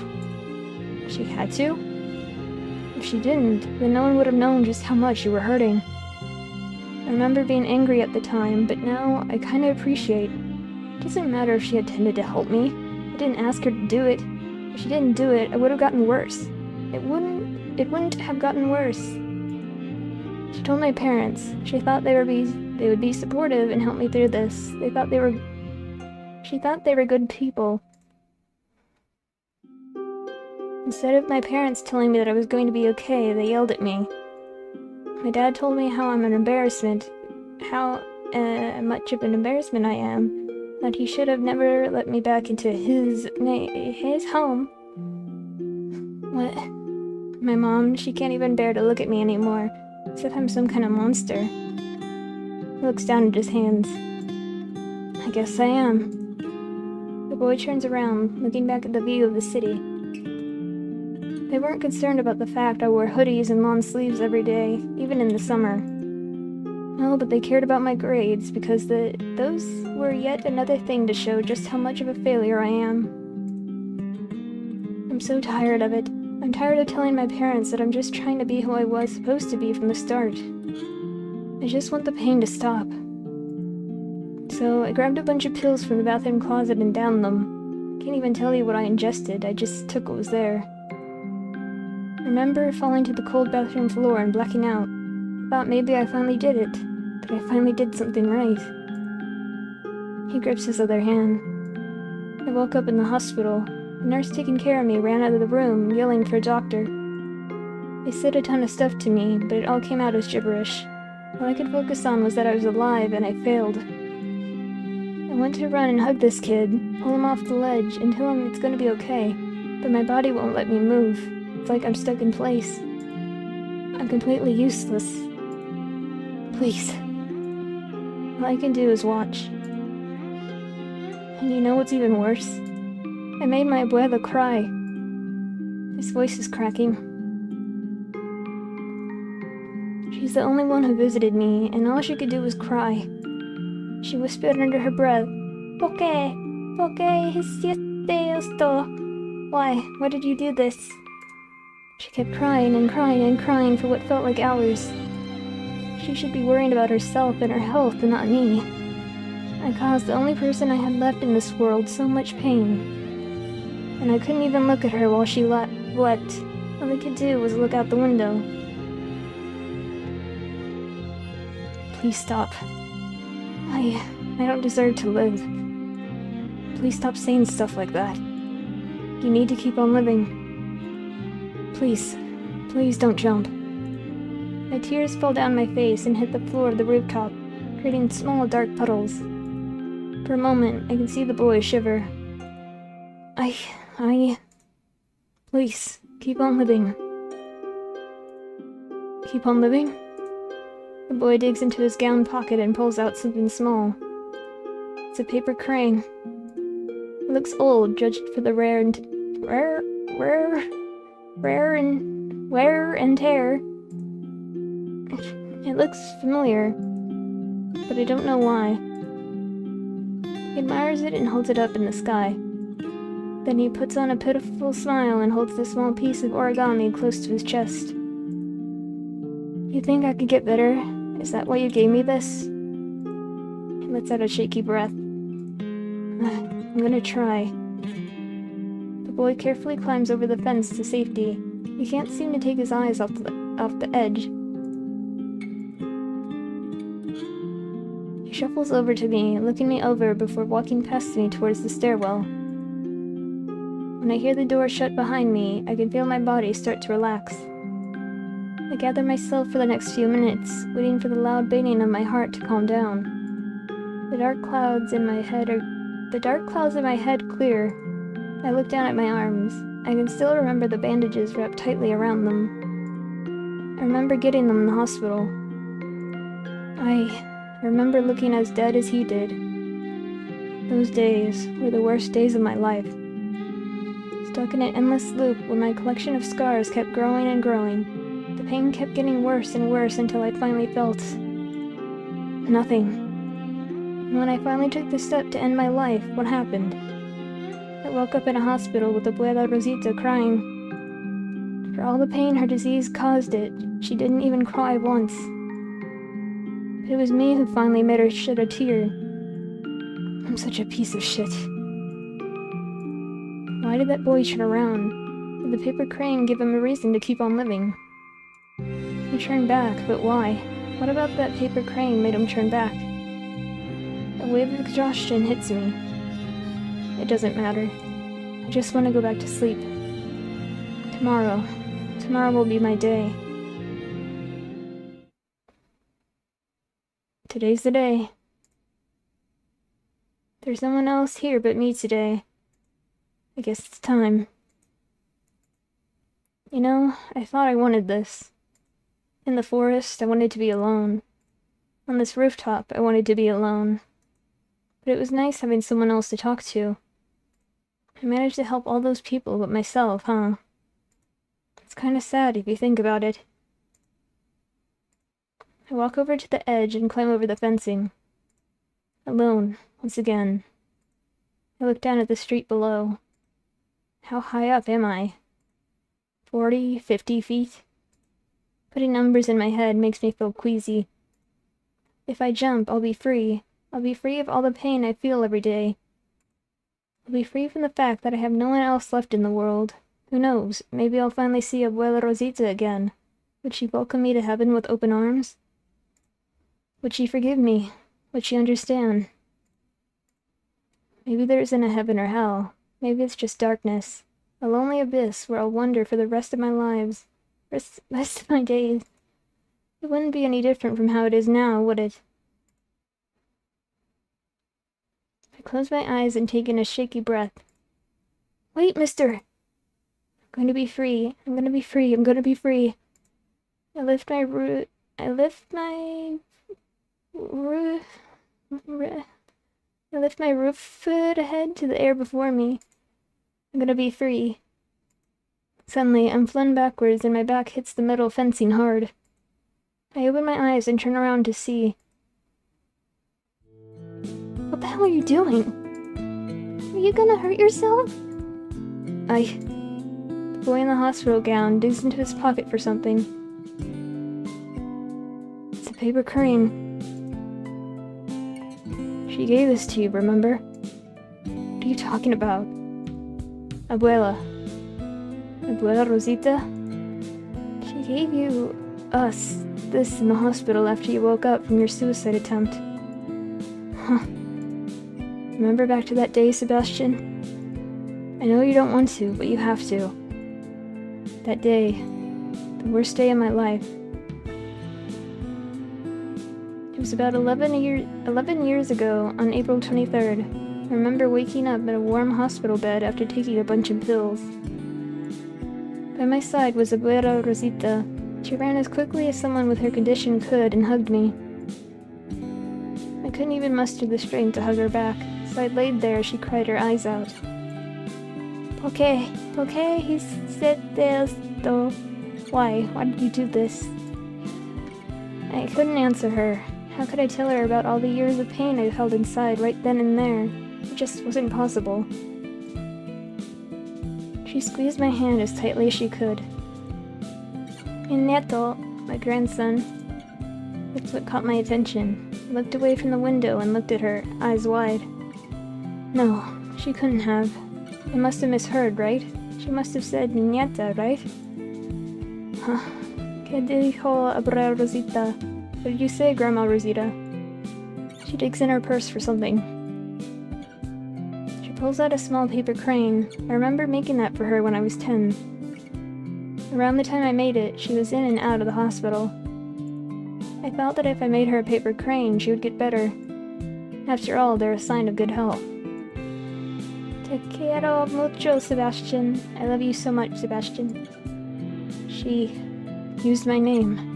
She had to? If she didn't, then no one would have known just how much you were hurting. I remember being angry at the time, but now I kinda appreciate. It doesn't matter if she intended to help me. I didn't ask her to do it. If she didn't do it, it would have gotten worse. It wouldn't have gotten worse. She told my parents. She thought they would be supportive and help me through this. She thought they were good people. Instead of my parents telling me that I was going to be okay, they yelled at me. My dad told me how I'm an embarrassment, how much of an embarrassment I am, that he should have never let me back into his home. What? My mom, she can't even bear to look at me anymore, as if I'm some kind of monster. He looks down at his hands. I guess I am. The boy turns around, looking back at the view of the city. They weren't concerned about the fact I wore hoodies and long sleeves every day, even in the summer. No, but they cared about my grades, because those were yet another thing to show just how much of a failure I am. I'm so tired of it. I'm tired of telling my parents that I'm just trying to be who I was supposed to be from the start. I just want the pain to stop. So I grabbed a bunch of pills from the bathroom closet and downed them. Can't even tell you what I ingested, I just took what was there. I remember falling to the cold bathroom floor and blacking out. I thought maybe I finally did it, that I finally did something right. He grips his other hand. I woke up in the hospital. The nurse taking care of me ran out of the room, yelling for a doctor. They said a ton of stuff to me, but it all came out as gibberish. All I could focus on was that I was alive and I failed. I I want to run and hug this kid, pull him off the ledge, and tell him it's gonna be okay, but my body won't let me move. It's like I'm stuck in place. I'm completely useless. Please. All I can do is watch. And you know what's even worse? I made my abuela cry. His voice is cracking. She's the only one who visited me, and all she could do was cry. She whispered under her breath, ¿Por qué? ¿Por qué hiciste esto? Why? Why did you do this? She kept crying and crying and crying for what felt like hours. She should be worrying about herself and her health and not me. I caused the only person I had left in this world so much pain. And I couldn't even look at her while she wept. All I could do was look out the window. Please stop. I don't deserve to live. Please stop saying stuff like that. You need to keep on living. Please, please don't jump. My tears fell down my face and hit the floor of the rooftop, creating small dark puddles. For a moment, I can see the boy shiver. Please, keep on living. Keep on living? The boy digs into his gown pocket and pulls out something small. It's a paper crane. It looks old, judged for the wear and tear. It looks familiar, but I don't know why. He admires it and holds it up in the sky. Then he puts on a pitiful smile and holds the small piece of origami close to his chest. You think I could get better? Is that why you gave me this? He lets out a shaky breath. I'm gonna try. The boy carefully climbs over the fence to safety. He can't seem to take his eyes off the edge. He shuffles over to me, looking me over before walking past me towards the stairwell. When I hear the door shut behind me, I can feel my body start to relax. I gather myself for the next few minutes, waiting for the loud beating of my heart to calm down. The dark clouds in my head clear. I look down at my arms. I can still remember the bandages wrapped tightly around them. I remember getting them in the hospital. I remember looking as dead as he did. Those days were the worst days of my life. Stuck in an endless loop where my collection of scars kept growing and growing. The pain kept getting worse and worse until I finally felt nothing. And when I finally took the step to end my life, what happened? I woke up in a hospital with Abuela Rosita crying. For all the pain her disease caused it, she didn't even cry once. It was me who finally made her shed a tear. I'm such a piece of shit. Why did that boy turn around? Did the paper crane give him a reason to keep on living? He turned back, but why? What about that paper crane made him turn back? A wave of exhaustion hits me. It doesn't matter. I just want to go back to sleep. Tomorrow will be my day. Today's the day. There's no one else here but me today. I guess it's time. You know, I thought I wanted this. In the forest, I wanted to be alone. On this rooftop, I wanted to be alone. But it was nice having someone else to talk to. I managed to help all those people but myself, huh? It's kinda sad if you think about it. I walk over to the edge and climb over the fencing. Alone, once again. I look down at the street below. How high up am I? 40, 50 feet? Putting numbers in my head makes me feel queasy. If I jump, I'll be free. I'll be free of all the pain I feel every day. I'll be free from the fact that I have no one else left in the world. Who knows, maybe I'll finally see Abuela Rosita again. Would she welcome me to heaven with open arms? Would she forgive me? Would she understand? Maybe there isn't a heaven or hell. Maybe it's just darkness. A lonely abyss where I'll wander for the rest of my lives. Rest of my days. It wouldn't be any different from how it is now, would it? close my eyes and take in a shaky breath. Wait, mister! I'm going to be free. I'm going to be free. I'm going to be free. I lift my roof foot ahead to the air before me. I'm gonna be free. Suddenly, I'm flung backwards and my back hits the metal fencing hard. I open my eyes and turn around to see. What the hell are you doing? Are you gonna hurt yourself? The boy in the hospital gown digs into his pocket for something. It's a paper crane. She gave this to you, remember? What are you talking about? Abuela Rosita? She gave us this in the hospital after you woke up from your suicide attempt. Huh. Remember back to that day, Sebastian? I know you don't want to, but you have to. That day, the worst day of my life. It was about 11 years ago, on April 23rd. I remember waking up in a warm hospital bed after taking a bunch of pills. By my side was Abuela Rosita. She ran as quickly as someone with her condition could and hugged me. I couldn't even muster the strength to hug her back, so I laid there as she cried her eyes out. ¿Por qué hiciste esto? Why did you do this? I couldn't answer her. How could I tell her about all the years of pain I held inside right then and there? It just wasn't possible. She squeezed my hand as tightly as she could. Mi nieto, my grandson. That's what caught my attention. I looked away from the window and looked at her, eyes wide. No, she couldn't have. I must have misheard, right? She must have said mi nieta, right? Huh. ¿Qué dijo Abuela Rosita? What did you say, Grandma Rosita? She digs in her purse for something. She pulls out a small paper crane. I remember making that for her when I was 10. Around the time I made it, she was in and out of the hospital. I thought that if I made her a paper crane, she would get better. After all, they're a sign of good health. Te quiero mucho, Sebastian. I love you so much, Sebastian. She used my name.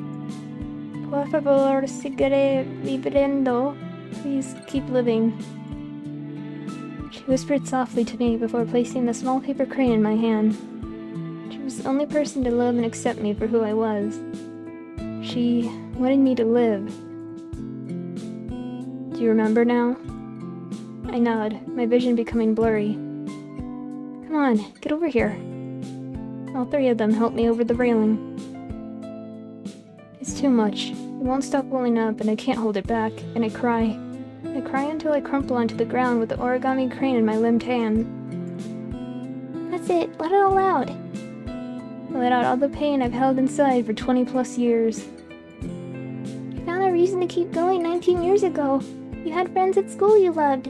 Por favor, sigue viviendo. Please keep living. She whispered softly to me before placing the small paper crane in my hand. She was the only person to love and accept me for who I was. She wanted me to live. Do you remember now? I nod, my vision becoming blurry. Come on, get over here. All three of them helped me over the railing. It's too much. It won't stop welling up and I can't hold it back, and I cry. I cry until I crumple onto the ground with the origami crane in my limbed hand. That's it, let it all out. I let out all the pain I've held inside for 20 plus years. You found a reason to keep going 19 years ago. You had friends at school you loved.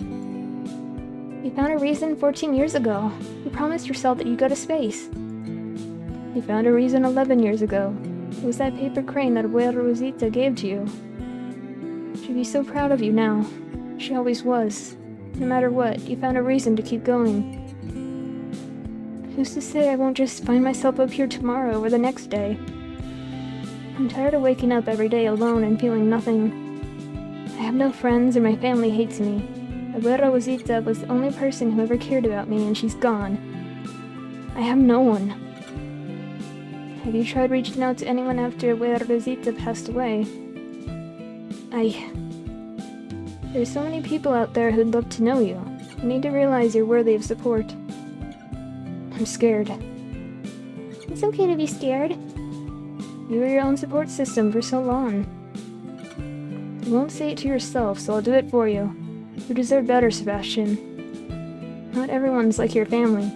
You found a reason 14 years ago. You promised yourself that you'd go to space. You found a reason 11 years ago. It was that paper crane that Abuela Rosita gave to you. She'd be so proud of you now. She always was. No matter what, you found a reason to keep going. Who's to say I won't just find myself up here tomorrow or the next day? I'm tired of waking up every day alone and feeling nothing. I have no friends and my family hates me. Abuela Rosita was the only person who ever cared about me and she's gone. I have no one. Have you tried reaching out to anyone after Abuela Rosita passed away? There's so many people out there who'd love to know you. You need to realize you're worthy of support. I'm scared. It's okay to be scared. You were your own support system for so long. You won't say it to yourself, so I'll do it for you. You deserve better, Sebastian. Not everyone's like your family.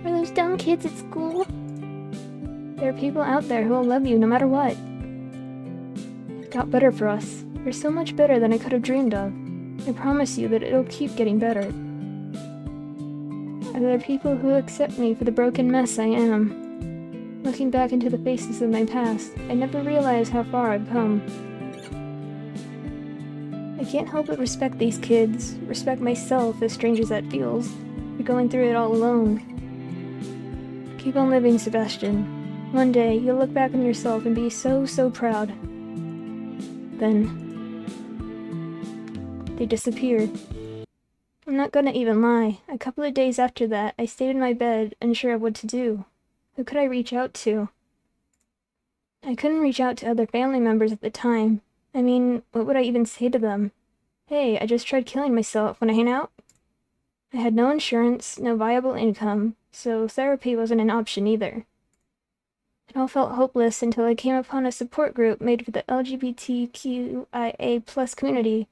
Are those dumb kids at school? There are people out there who will love you no matter what. It got better for us. You're so much better than I could have dreamed of. I promise you that it'll keep getting better. Are there people who accept me for the broken mess I am? Looking back into the faces of my past, I never realized how far I've come. I can't help but respect these kids, respect myself, as strange as that feels. You're going through it all alone. Keep on living, Sebastian. One day, you'll look back on yourself and be so, so proud. Then, they disappeared. I'm not gonna even lie. A couple of days after that, I stayed in my bed, unsure of what to do. Who could I reach out to? I couldn't reach out to other family members at the time. I mean, what would I even say to them? Hey, I just tried killing myself. Wanna hang out? I had no insurance, no viable income, so therapy wasn't an option either. It all felt hopeless until I came upon a support group made for the LGBTQIA+ community.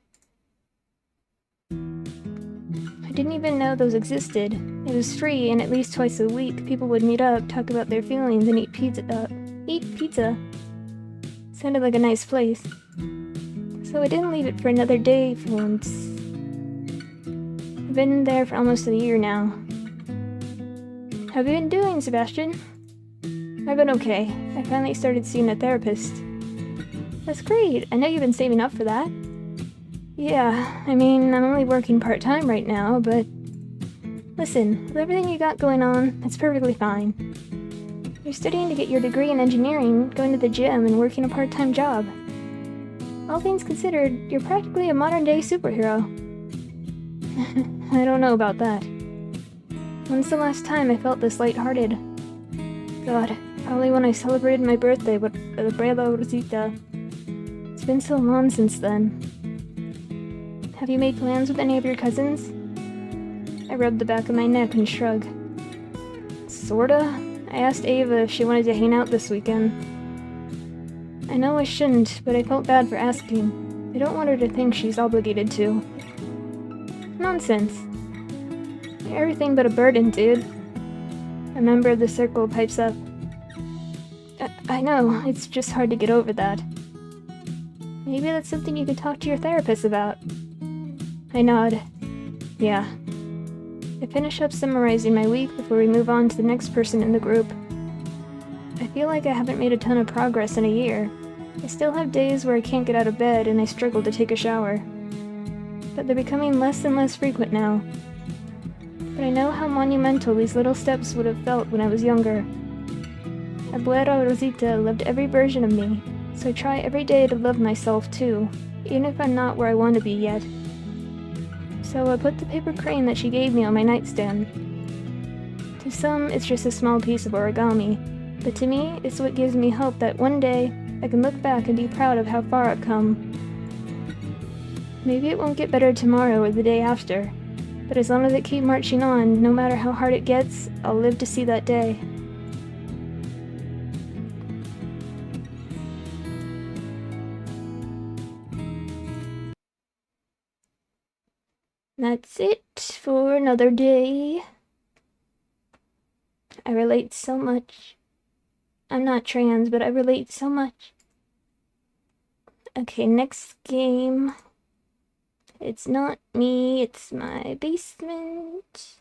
I didn't even know those existed. It was free, and at least twice a week, people would meet up, talk about their feelings, and eat pizza. Sounded like a nice place. So I didn't leave it for another day for once. I've been there for almost a year now. How have you been doing, Sebastian? I've been okay. I finally started seeing a therapist. That's great. I know you've been saving up for that. Yeah, I mean, I'm only working part-time right now, but... Listen, with everything you got going on, it's perfectly fine. You're studying to get your degree in engineering, going to the gym, and working a part-time job. All things considered, you're practically a modern-day superhero. I don't know about that. When's the last time I felt this lighthearted? God, probably when I celebrated my birthday with Abuela Rosita. It's been so long since then. Have you made plans with any of your cousins? I rubbed the back of my neck and shrugged. Sorta. I asked Ava if she wanted to hang out this weekend. I know I shouldn't, but I felt bad for asking. I don't want her to think she's obligated to. Nonsense. You're everything but a burden, dude. A member of the circle pipes up. I know, it's just hard to get over that. Maybe that's something you could talk to your therapist about. I nod. Yeah. I finish up summarizing my week before we move on to the next person in the group. I feel like I haven't made a ton of progress in a year. I still have days where I can't get out of bed and I struggle to take a shower. But they're becoming less and less frequent now. But I know how monumental these little steps would have felt when I was younger. Abuela Rosita loved every version of me, so I try every day to love myself too, even if I'm not where I want to be yet. So I put the paper crane that she gave me on my nightstand. To some, it's just a small piece of origami, but to me, it's what gives me hope that one day, I can look back and be proud of how far I've come. Maybe it won't get better tomorrow or the day after, but as long as I keep marching on, no matter how hard it gets, I'll live to see that day. That's it for another day. I relate so much. I'm not trans, but I relate so much. Okay, next game. It's not me, it's my basement.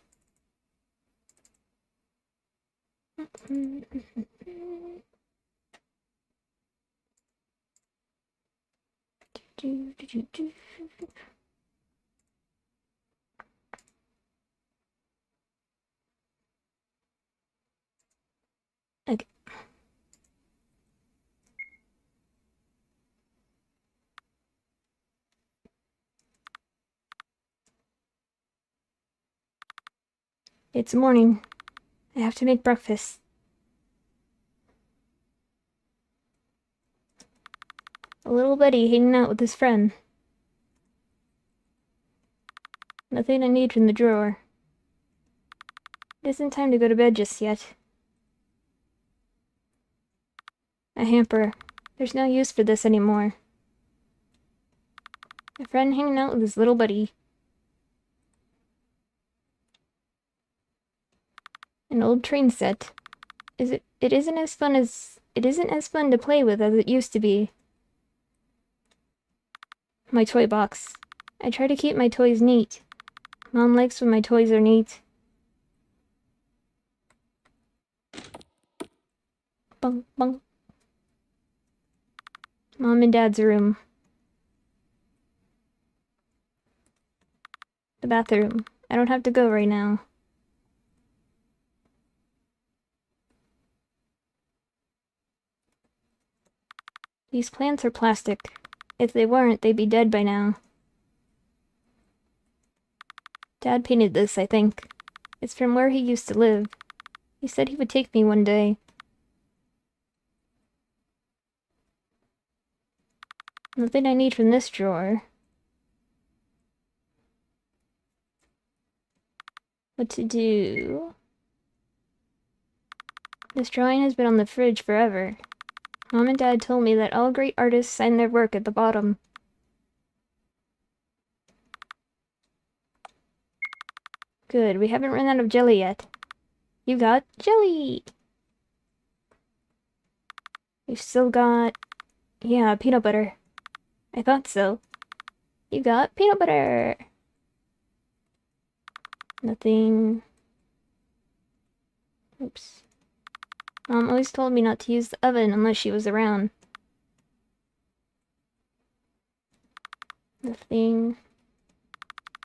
Okay. It's morning. I have to make breakfast. A little buddy hanging out with his friend. Nothing I need from the drawer. It isn't time to go to bed just yet. A hamper. There's no use for this anymore. A friend hanging out with his little buddy. An old train set. It isn't as fun to play with as it used to be. My toy box. I try to keep my toys neat. Mom likes when my toys are neat. Bunk, bunk. Mom and Dad's room. The bathroom. I don't have to go right now. These plants are plastic. If they weren't, they'd be dead by now. Dad painted this, I think. It's from where he used to live. He said he would take me one day. Nothing I need from this drawer. What to do? This drawing has been on the fridge forever. Mom and Dad told me that all great artists sign their work at the bottom. Good, we haven't run out of jelly yet. You got jelly! We've still got... yeah, peanut butter. I thought so. You got peanut butter! Nothing... oops. Mom always told me not to use the oven unless she was around. Nothing.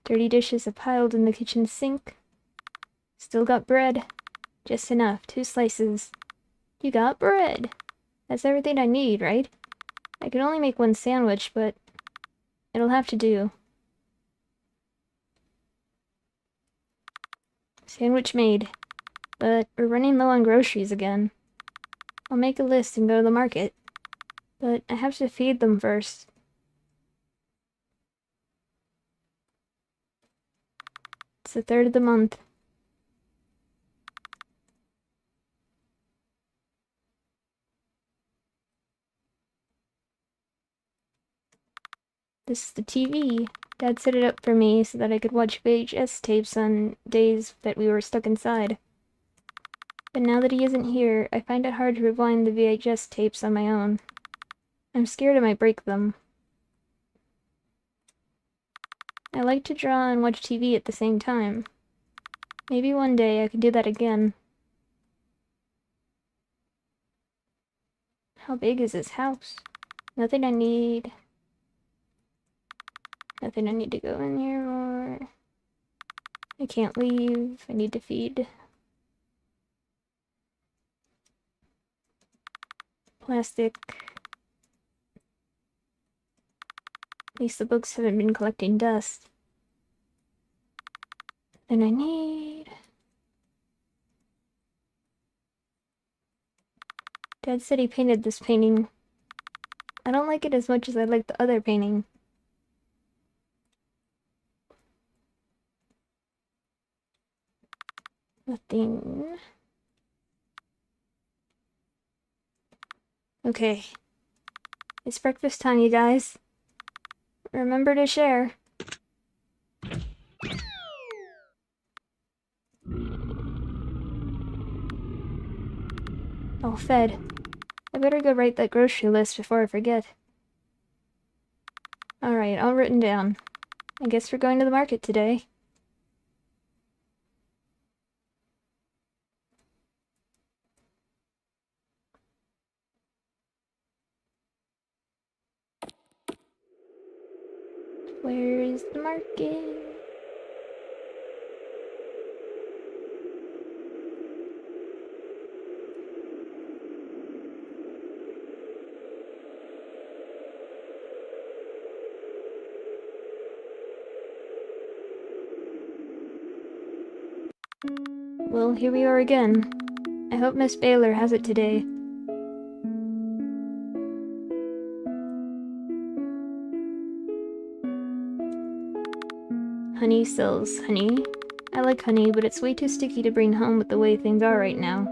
Dirty dishes are piled in the kitchen sink. Still got bread. Just enough. 2 slices. You got bread! That's everything I need, right? I could only make 1 sandwich, but it'll have to do. Sandwich made. But we're running low on groceries again. I'll make a list and go to the market. But I have to feed them first. It's the 3rd of the month. This is the TV. Dad set it up for me so that I could watch VHS tapes on days that we were stuck inside. But now that he isn't here, I find it hard to rewind the VHS tapes on my own. I'm scared I might break them. I like to draw and watch TV at the same time. Maybe one day I could do that again. How big is this house? Nothing I need. Nothing I need to go in here or... I can't leave. I need to feed. Plastic. At least the books haven't been collecting dust. Then I need... Dad said he painted this painting. I don't like it as much as I like the other painting. Nothing. Okay. It's breakfast time, you guys. Remember to share. All fed. I better go write that grocery list before I forget. Alright, all written down. I guess we're going to the market today. Where is the market? Well, here we are again. I hope Miss Baylor has it today. Honey sells honey. I like honey, but it's way too sticky to bring home with the way things are right now.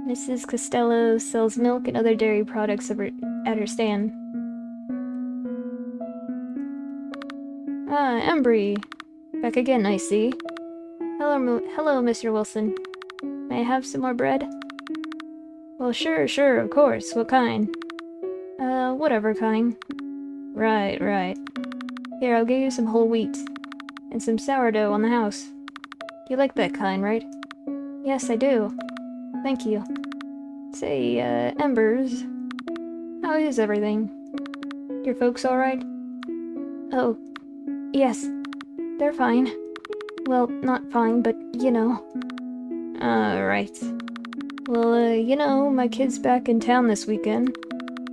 Mrs. Costello sells milk and other dairy products at her stand. Ah, Embry! Back again, I see. Hello, Mr. Wilson. May I have some more bread? Well, sure, of course. What kind? Whatever kind. Right. Here, I'll get you some whole wheat. And some sourdough on the house. You like that kind, right? Yes, I do. Thank you. Say, Embers, how is everything? Your folks alright? Oh, yes. They're fine. Well, not fine, but you know. Right. Well, you know, my kid's back in town this weekend.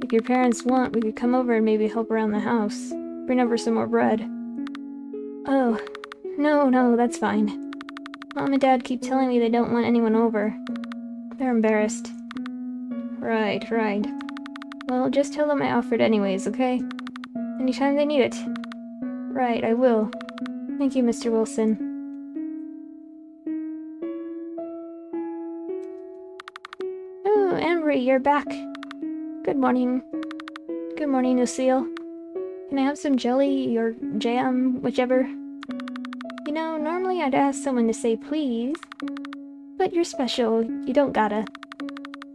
If your parents want, we could come over and maybe help around the house. Bring over some more bread. Oh, no, that's fine. Mom and Dad keep telling me they don't want anyone over. They're embarrassed. Right. Well, just tell them I offered anyways, okay? Anytime they need it. Right, I will. Thank you, Mr. Wilson. Oh, Embry, you're back. Good morning. Good morning, Lucille. Can I have some jelly or jam, whichever? You know, normally I'd ask someone to say please, but you're special. You don't gotta.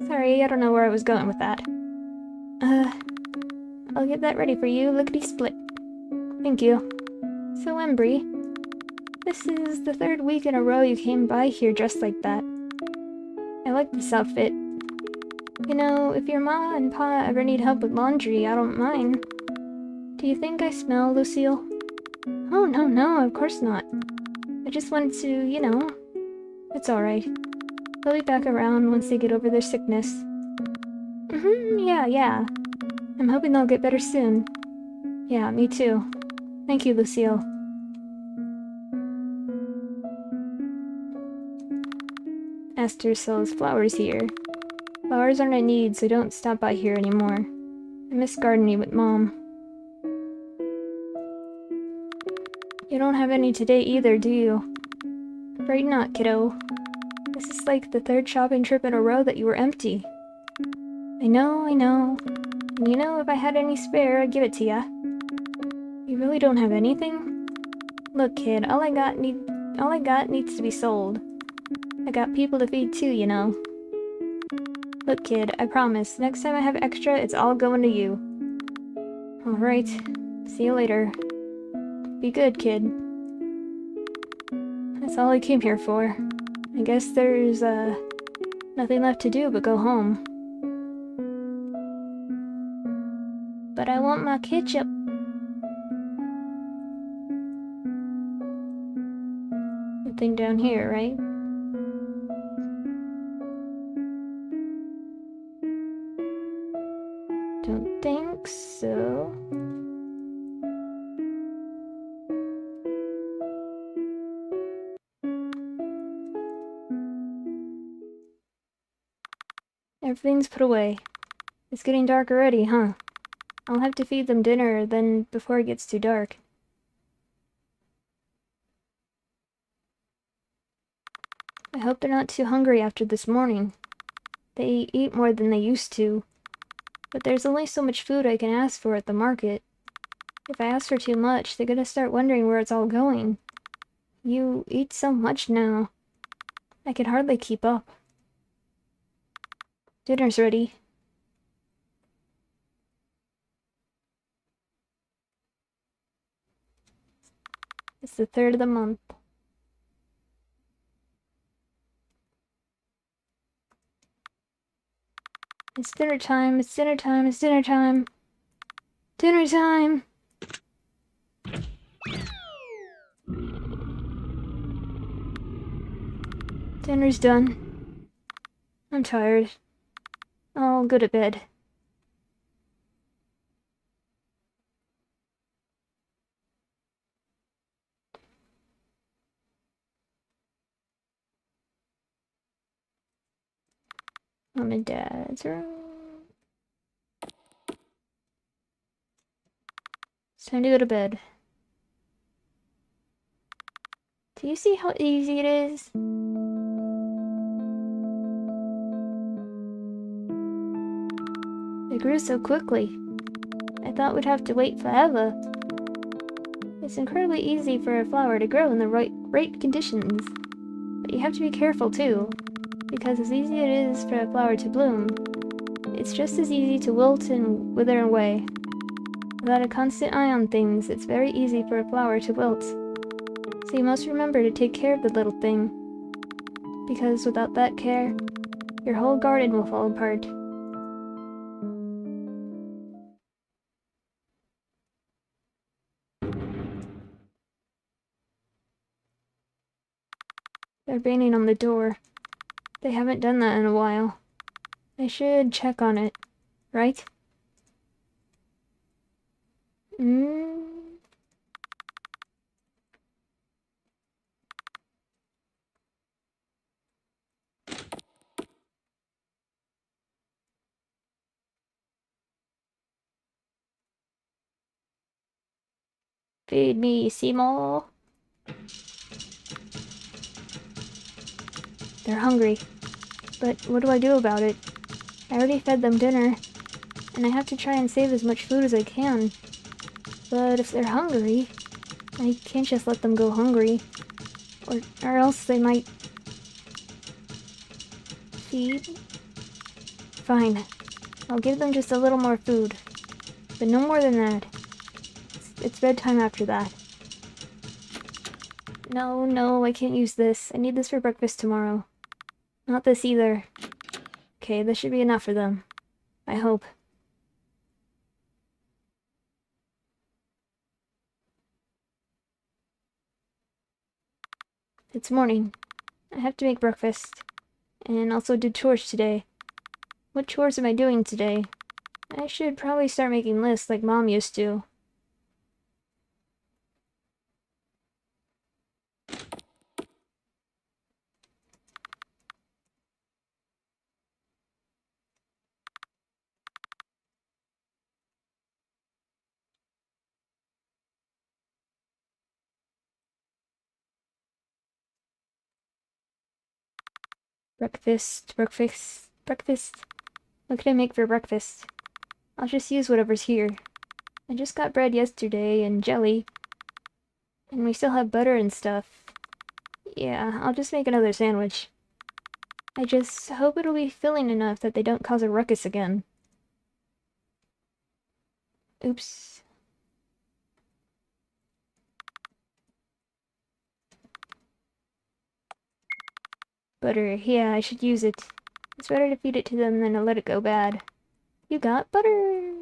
Sorry, I don't know where I was going with that. I'll get that ready for you, lickety-split. Thank you. So, Embry, this is the 3rd week in a row you came by here dressed like that. I like this outfit. You know, if your ma and pa ever need help with laundry, I don't mind. Do you think I smell, Lucille? Oh, no, of course not. I just wanted to, you know. It's alright. They'll be back around once they get over their sickness. Yeah. I'm hoping they'll get better soon. Yeah, me too. Thank you, Lucille. Esther sells flowers here. Flowers aren't a need, so don't stop by here anymore. I miss gardening with Mom. You don't have any today either, do you? Afraid not, kiddo. This is like the 3rd shopping trip in a row that you were empty. I know. And you know, if I had any spare, I'd give it to ya. You really don't have anything? Look, kid, all I got needs to be sold. I got people to feed too, you know. Look, kid, I promise, next time I have extra, it's all going to you. Alright. See you later. Be good, kid. That's all I came here for. I guess there's, nothing left to do but go home. But I want my ketchup. Nothing down here, right? Don't think so. Everything's put away. It's getting dark already, huh? I'll have to feed them dinner then before it gets too dark. I hope they're not too hungry after this morning. They eat more than they used to. But there's only so much food I can ask for at the market. If I ask for too much, they're gonna start wondering where it's all going. You eat so much now. I can hardly keep up. Dinner's ready. It's the 3rd of the month. It's dinner time, it's dinner time, it's dinner time. Dinner time! Dinner's done. I'm tired. I'll go to bed. Mom and Dad's room. It's time to go to bed. Do you see how easy it is? It grew so quickly. I thought we'd have to wait forever. It's incredibly easy for a flower to grow in the right conditions. But you have to be careful too, because as easy it is for a flower to bloom, it's just as easy to wilt and wither away. Without a constant eye on things, it's very easy for a flower to wilt. So you must remember to take care of the little thing, because without that care, your whole garden will fall apart. banging on the door. They haven't done that in a while. I should check on it, right? Feed me, Seymour. They're hungry. But what do I do about it? I already fed them dinner, and I have to try and save as much food as I can. But if they're hungry, I can't just let them go hungry. Or else they might... feed? Fine. I'll give them just a little more food. But no more than that. It's bedtime after that. No, I can't use this. I need this for breakfast tomorrow. Not this either. Okay, this should be enough for them. I hope. It's morning. I have to make breakfast. And also do chores today. What chores am I doing today? I should probably start making lists like Mom used to. Breakfast. What can I make for breakfast? I'll just use whatever's here. I just got bread yesterday and jelly. And we still have butter and stuff. Yeah, I'll just make another sandwich. I just hope it'll be filling enough that they don't cause a ruckus again. Oops. Butter, yeah, I should use it. It's better to feed it to them than to let it go bad. You got butter!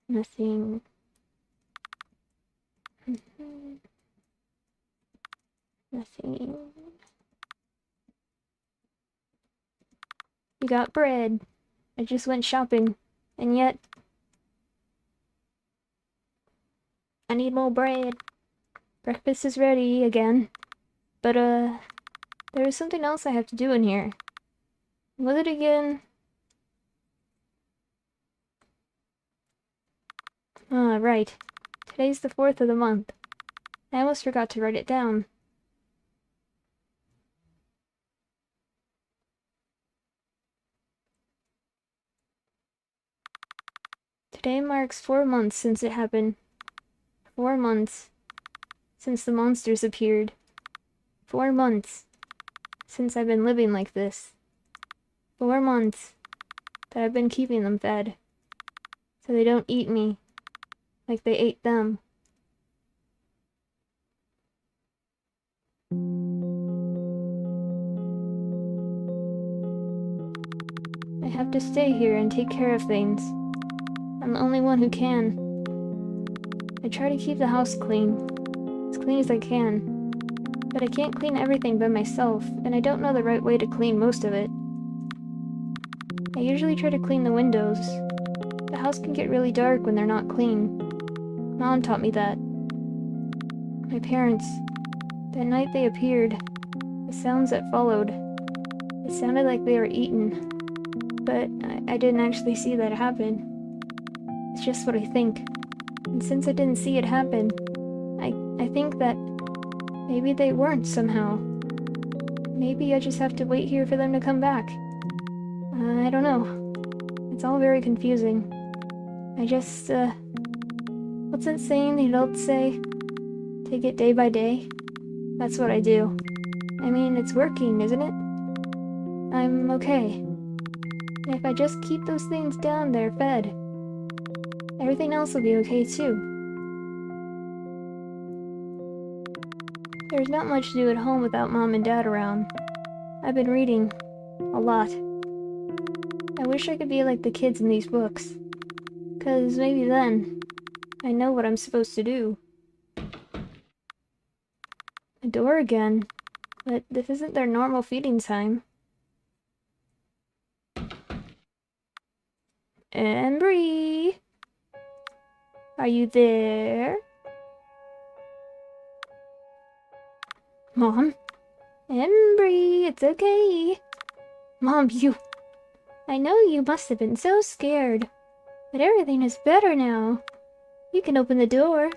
Nothing. Nothing. You got bread. I just went shopping, and yet... I need more bread. Breakfast is ready again. But, there is something else I have to do in here. Was it again? Ah, right. Today's the 4th of the month. I almost forgot to write it down. Today marks 4 months since it happened. 4 months since the monsters appeared. 4 months since I've been living like this. 4 months that I've been keeping them fed, so they don't eat me like they ate them. I have to stay here and take care of things. I'm the only one who can. I try to keep the house clean, as clean as I can, but I can't clean everything by myself, and I don't know the right way to clean most of it. I usually try to clean the windows. The house can get really dark when they're not clean. Mom taught me that. My parents, that night they appeared, the sounds that followed, it sounded like they were eaten, but I didn't actually see that happen. It's just what I think. And since I didn't see it happen, I think that maybe they weren't somehow. Maybe I just have to wait here for them to come back. I don't know. It's all very confusing. I just, what's that saying the adults say? Take it day by day? That's what I do. I mean, it's working, isn't it? I'm okay. And if I just keep those things down, they're fed. Everything else will be okay too. There's not much to do at home without Mom and Dad around. I've been reading. A lot. I wish I could be like the kids in these books. 'Cause maybe then, I know what I'm supposed to do. A door again. But this isn't their normal feeding time. Embry! Are you there? Mom? Embry, it's okay. Mom, I know you must have been so scared. But everything is better now. You can open the door.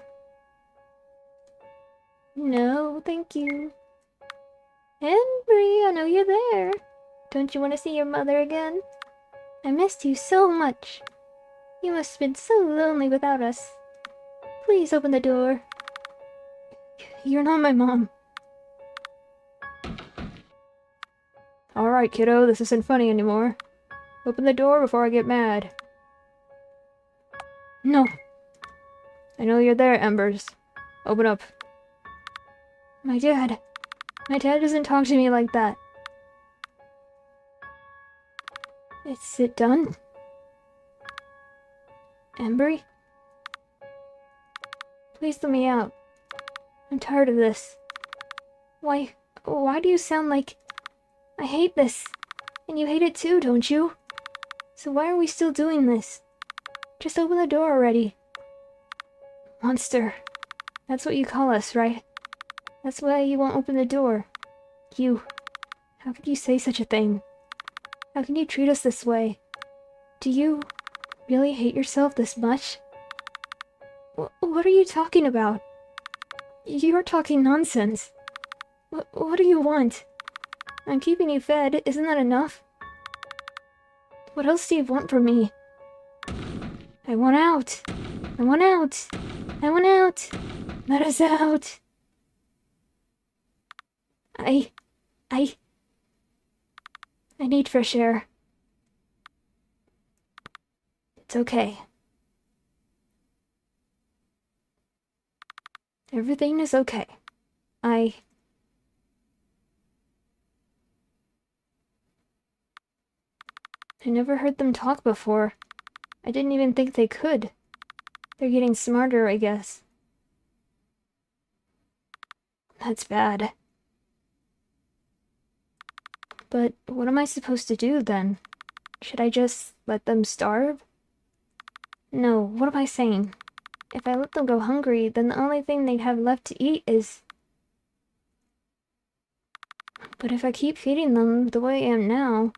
No, thank you. Embry, I know you're there. Don't you want to see your mother again? I missed you so much. You must have been so lonely without us. Please open the door. You're not my mom. Alright, kiddo, this isn't funny anymore. Open the door before I get mad. No. I know you're there, Embers. Open up. My dad doesn't talk to me like that. Is it done? Embry? Please let me out. I'm tired of this. Why do you sound like... I hate this. And you hate it too, don't you? So why are we still doing this? Just open the door already. Monster. That's what you call us, right? That's why you won't open the door. How could you say such a thing? How can you treat us this way? Do you really hate yourself this much? What are you talking about? You're talking nonsense. What do you want? I'm keeping you fed, isn't that enough? What else do you want from me? I want out. I want out. I want out. Let us out. I need fresh air. It's okay. Everything is okay. I never heard them talk before. I didn't even think they could. They're getting smarter, I guess. That's bad. But what am I supposed to do, then? Should I just let them starve? No, what am I saying? If I let them go hungry, then the only thing they'd have left to eat is... But if I keep feeding them the way I am now...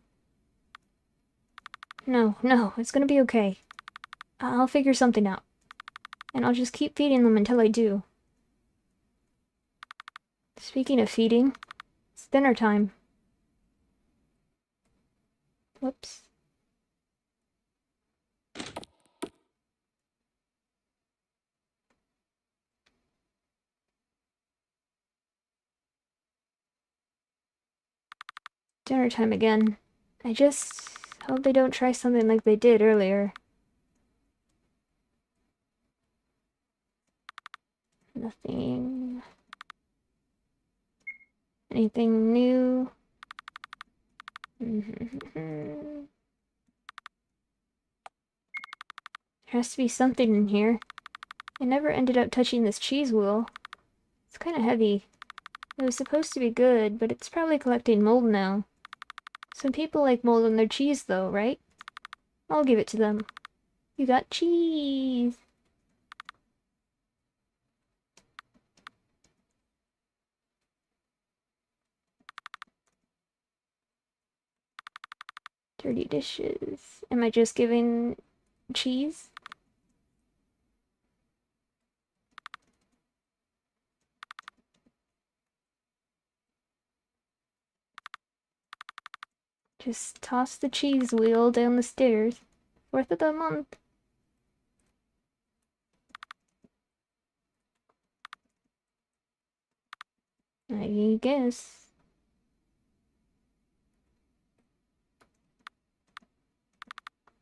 No, it's gonna be okay. I'll figure something out. And I'll just keep feeding them until I do. Speaking of feeding, it's dinner time. Whoops. Dinner time again. I just hope they don't try something like they did earlier. Nothing. Anything new? There has to be something in here. I never ended up touching this cheese wheel. It's kind of heavy. It was supposed to be good, but it's probably collecting mold now. Some people like mold in their cheese though, right? I'll give it to them. You got cheese! Dirty dishes. Am I just giving cheese? Just toss the cheese wheel down the stairs. 4th of the month. I guess.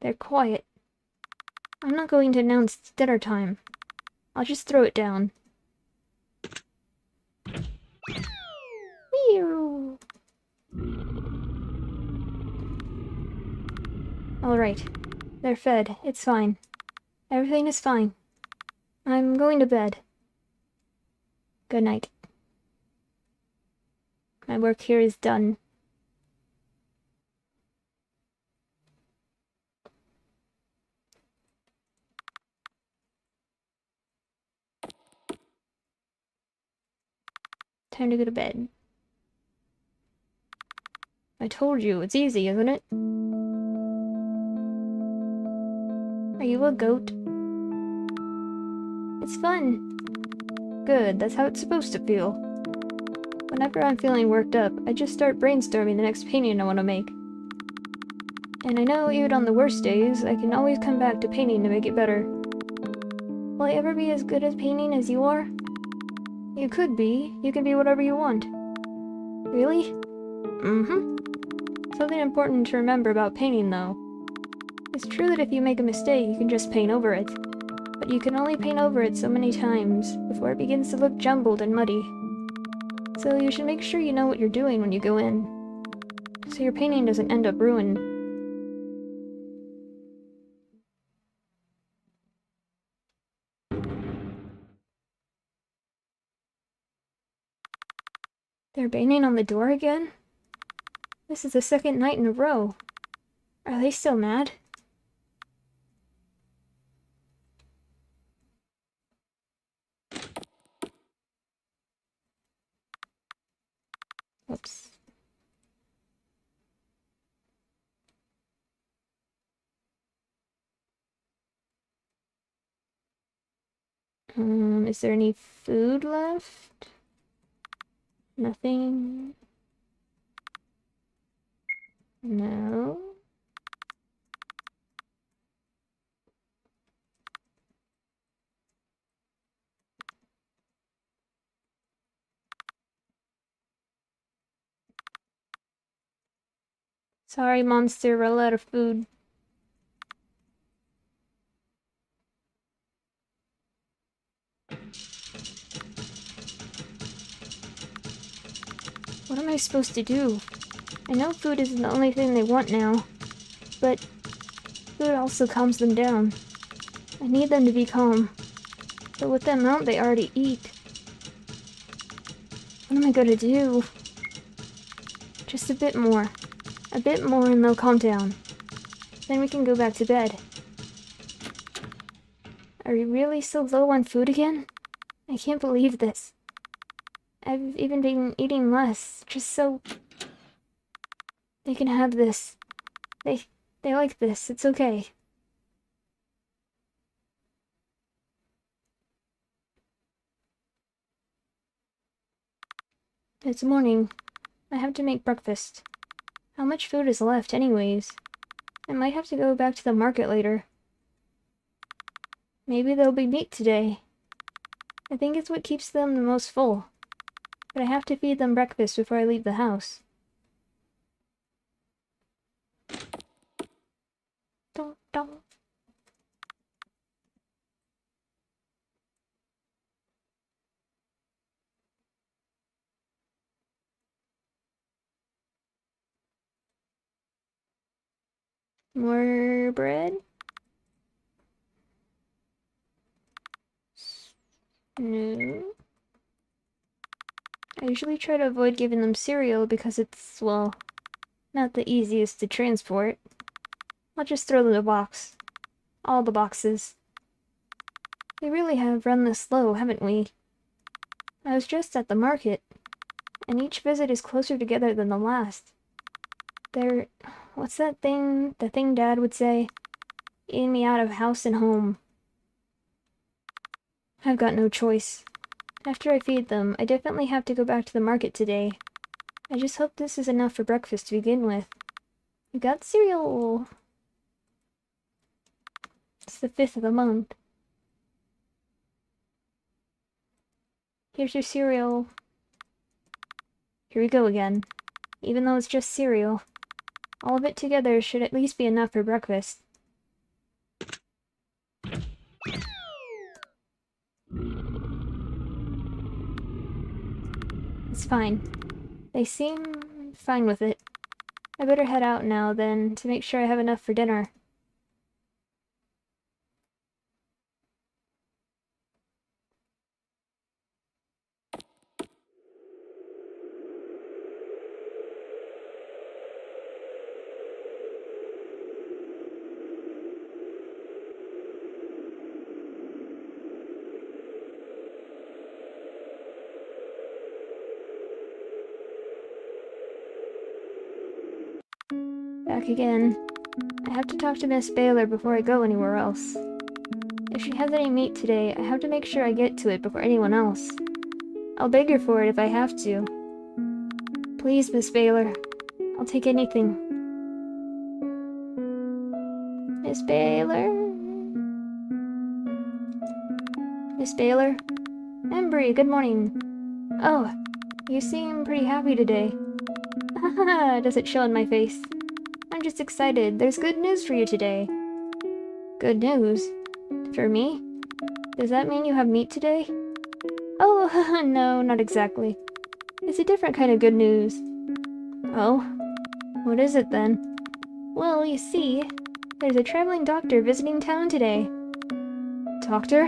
They're quiet. I'm not going to announce it's dinner time. I'll just throw it down. Meow. Alright. They're fed. It's fine. Everything is fine. I'm going to bed. Good night. My work here is done. Time to go to bed. I told you, it's easy, isn't it? Are you a goat? It's fun. Good, that's how it's supposed to feel. Whenever I'm feeling worked up, I just start brainstorming the next painting I want to make. And I know even on the worst days, I can always come back to painting to make it better. Will I ever be as good at painting as you are? You could be. You can be whatever you want. Really? Mm-hmm. Something important to remember about painting, though. It's true that if you make a mistake, you can just paint over it. But you can only paint over it so many times before it begins to look jumbled and muddy. So you should make sure you know what you're doing when you go in, so your painting doesn't end up ruined. They're banging on the door again? This is the second night in a row. Are they still mad? Whoops. Is there any food left? Nothing? No? Sorry, monster, we're out of food. What am I supposed to do? I know food isn't the only thing they want now, but food also calms them down. I need them to be calm, but with the amount they already eat, what am I gonna do? Just a bit more and they'll calm down. Then we can go back to bed. Are we really so low on food again? I can't believe this. I've even been eating less, just so they can have this. They like this, it's okay. It's morning. I have to make breakfast. How much food is left anyways? I might have to go back to the market later. Maybe there'll be meat today. I think it's what keeps them the most full. But I have to feed them breakfast before I leave the house. Dun, dun. More bread? No. I usually try to avoid giving them cereal because it's, well, not the easiest to transport. I'll just throw them in a box. All the boxes. We really have run this slow, haven't we? I was just at the market, and each visit is closer together than the last. They're... what's that thing? The thing Dad would say? Eating me out of house and home. I've got no choice. After I feed them, I definitely have to go back to the market today. I just hope this is enough for breakfast to begin with. You got cereal! It's the 5th of the month. Here's your cereal. Here we go again. Even though it's just cereal. All of it together should at least be enough for breakfast. It's fine. They seem fine with it. I better head out now, then, to make sure I have enough for dinner. Back again. I have to talk to Miss Baylor before I go anywhere else. If she has any meat today, I have to make sure I get to it before anyone else. I'll beg her for it if I have to. Please, Miss Baylor. I'll take anything. Miss Baylor? Miss Baylor? Embry, good morning. Oh, you seem pretty happy today. Haha, does it show on my face? I'm just excited. There's good news for you today. Good news? For me? Does that mean you have meat today? Oh, no, not exactly. It's a different kind of good news. Oh? What is it then? Well, you see, there's a traveling doctor visiting town today. Doctor?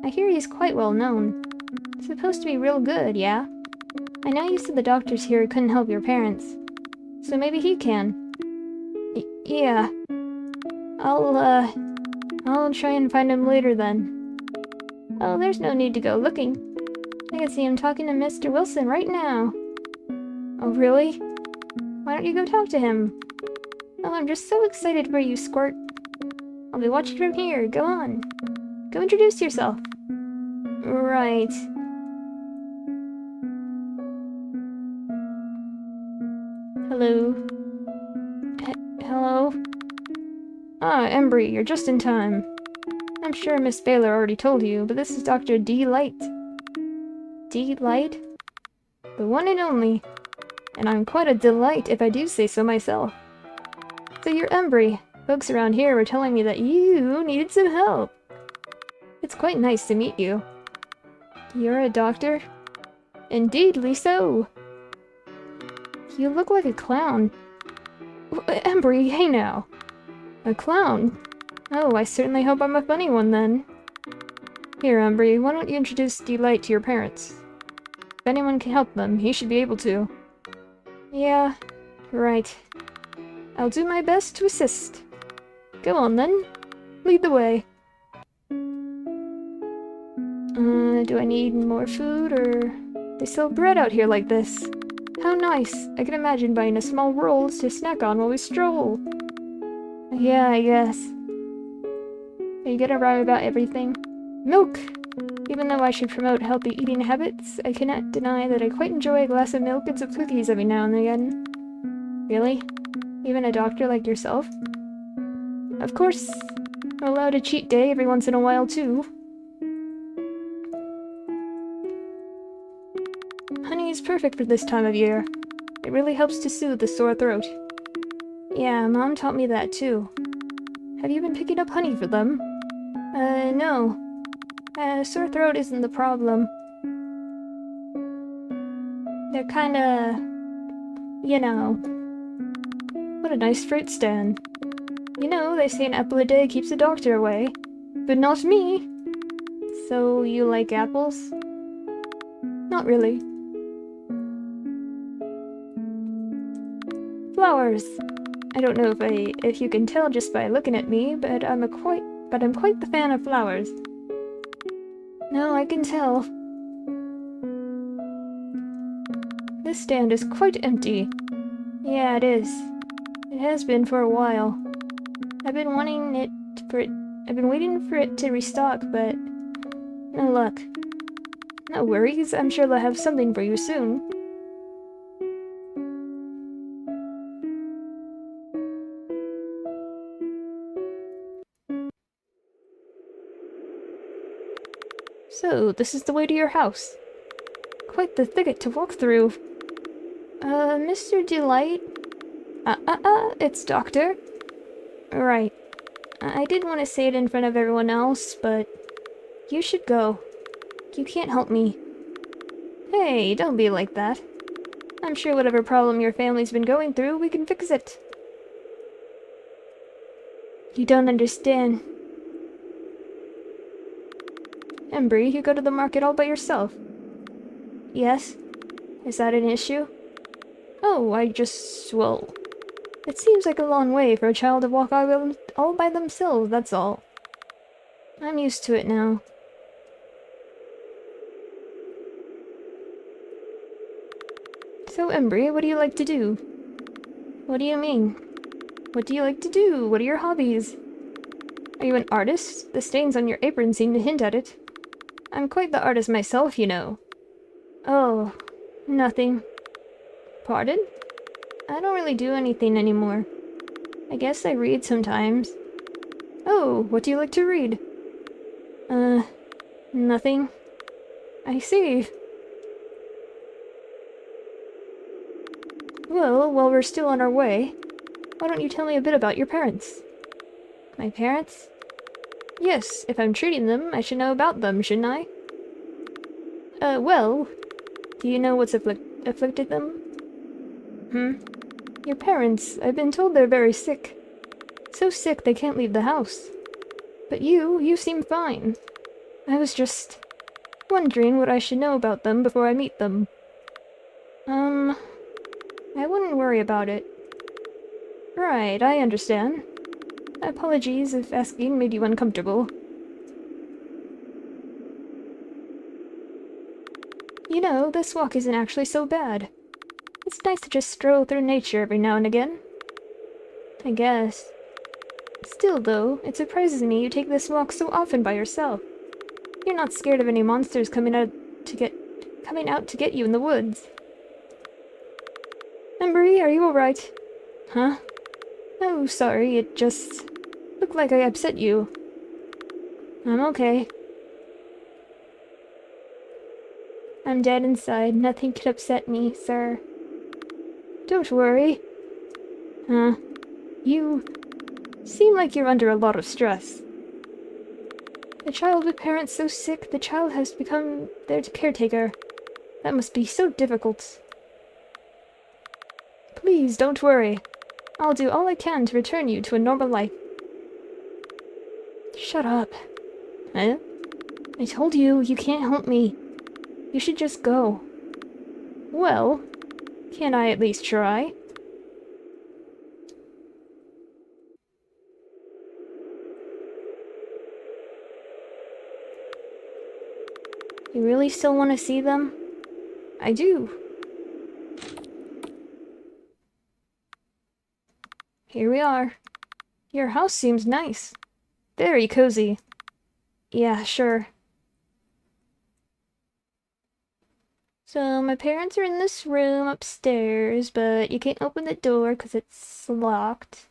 I hear he's quite well known. Supposed to be real good, yeah? I know you said the doctors here couldn't help your parents. So maybe he can. Yeah. I'll try and find him later then. Oh, there's no need to go looking. I can see him talking to Mr. Wilson right now. Oh, really? Why don't you go talk to him? Oh, I'm just so excited for you, Squirt. I'll be watching from here. Go on. Go introduce yourself. Right. Hello. Hello? Ah, Embry, you're just in time. I'm sure Miss Baylor already told you, but this is Dr. D. Light. D. Light? The one and only. And I'm quite a delight if I do say so myself. So you're Embry. Folks around here were telling me that you needed some help. It's quite nice to meet you. You're a doctor? Indeedly so. You look like a clown. Embry, hey now. A clown? Oh, I certainly hope I'm a funny one then. Here, Embry, why don't you introduce Delight to your parents? If anyone can help them, he should be able to. Yeah, right. I'll do my best to assist. Go on then. Lead the way. Do I need more food, or... They sell bread out here like this. How nice! I can imagine buying a small roll to snack on while we stroll. Yeah, I guess. Are you gonna rhyme about everything? Milk! Even though I should promote healthy eating habits, I cannot deny that I quite enjoy a glass of milk and some cookies every now and again. Really? Even a doctor like yourself? Of course, I'm allowed a cheat day every once in a while, too. Honey is perfect for this time of year. It really helps to soothe the sore throat. Yeah, Mom taught me that, too. Have you been picking up honey for them? No. Sore throat isn't the problem. They're kinda... you know... What a nice fruit stand. You know, they say an apple a day keeps the doctor away. But not me! So, you like apples? Not really. Flowers! I don't know if you can tell just by looking at me, but I'm quite the fan of flowers. No, I can tell. This stand is quite empty. Yeah, it is. It has been for a while. I've been waiting for it to restock, but no luck. No worries, I'm sure they'll have something for you soon. So, this is the way to your house. Quite the thicket to walk through. Mr. Delight? It's Doctor. Right. I didn't want to say it in front of everyone else, but you should go. You can't help me. Hey, don't be like that. I'm sure whatever problem your family's been going through, we can fix it. You don't understand. Embry, you go to the market all by yourself. Yes? Is that an issue? Oh, well... It seems like a long way for a child to walk all by themselves, that's all. I'm used to it now. So, Embry, what do you like to do? What do you mean? What do you like to do? What are your hobbies? Are you an artist? The stains on your apron seem to hint at it. I'm quite the artist myself, you know. Oh, nothing. Pardon? I don't really do anything anymore. I guess I read sometimes. Oh, what do you like to read? Nothing. I see. Well, while we're still on our way, why don't you tell me a bit about your parents? My parents? Yes, if I'm treating them, I should know about them, shouldn't I? Well, do you know what's afflicted them? Your parents, I've been told they're very sick. So sick they can't leave the house. But you seem fine. I was just wondering what I should know about them before I meet them. I wouldn't worry about it. Right, I understand. Apologies if asking made you uncomfortable. You know, this walk isn't actually so bad. It's nice to just stroll through nature every now and again. I guess. Still, though, it surprises me you take this walk so often by yourself. You're not scared of any monsters coming out to get you in the woods. Embry, are you alright? Huh? Oh, sorry, it just looked like I upset you. I'm okay. I'm dead inside. Nothing could upset me, sir. Don't worry. Huh? You seem like you're under a lot of stress. A child with parents so sick, the child has become their caretaker. That must be so difficult. Please, don't worry. I'll do all I can to return you to a normal life. Shut up. Eh? I told you, you can't help me. You should just go. Well, can I at least try? You really still want to see them? I do. Here we are. Your house seems nice. Very cozy. Yeah, sure. So, my parents are in this room upstairs, but you can't open the door because it's locked.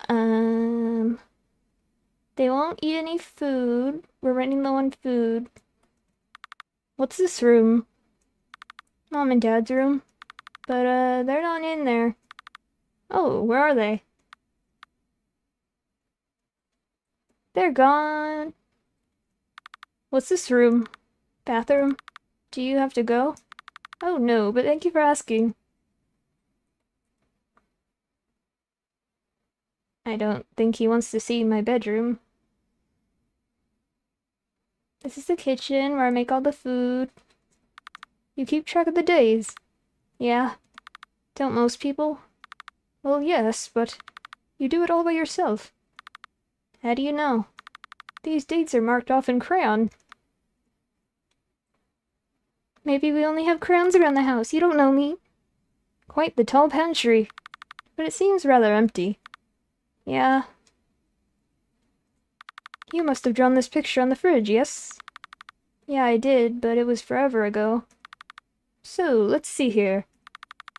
They won't eat any food. We're running low on food. What's this room? Mom and Dad's room. But, they're not in there. Oh, where are they? They're gone. What's this room? Bathroom? Do you have to go? Oh no, but thank you for asking. I don't think he wants to see my bedroom. This is the kitchen where I make all the food. You keep track of the days. Yeah. Don't most people? Well, yes, but you do it all by yourself. How do you know? These dates are marked off in crayon. Maybe we only have crayons around the house. You don't know me. Quite the tall pantry. But it seems rather empty. Yeah. You must have drawn this picture on the fridge, yes? Yeah, I did, but it was forever ago. So, let's see here.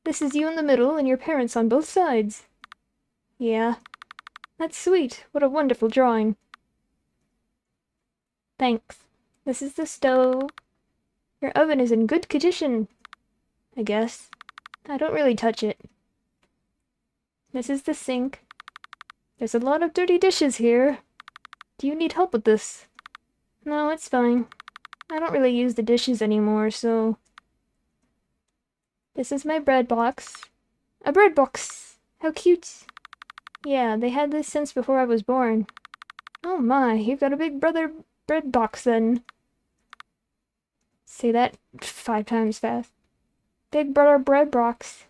This is you in the middle and your parents on both sides. Yeah. That's sweet. What a wonderful drawing. Thanks. This is the stove. Your oven is in good condition, I guess. I don't really touch it. This is the sink. There's a lot of dirty dishes here. Do you need help with this? No, it's fine. I don't really use the dishes anymore, so... This is my bread box. A bread box! How cute! Yeah, they had this since before I was born. Oh my, you've got a big brother bread box then. Say that 5 times fast. Big brother bread box.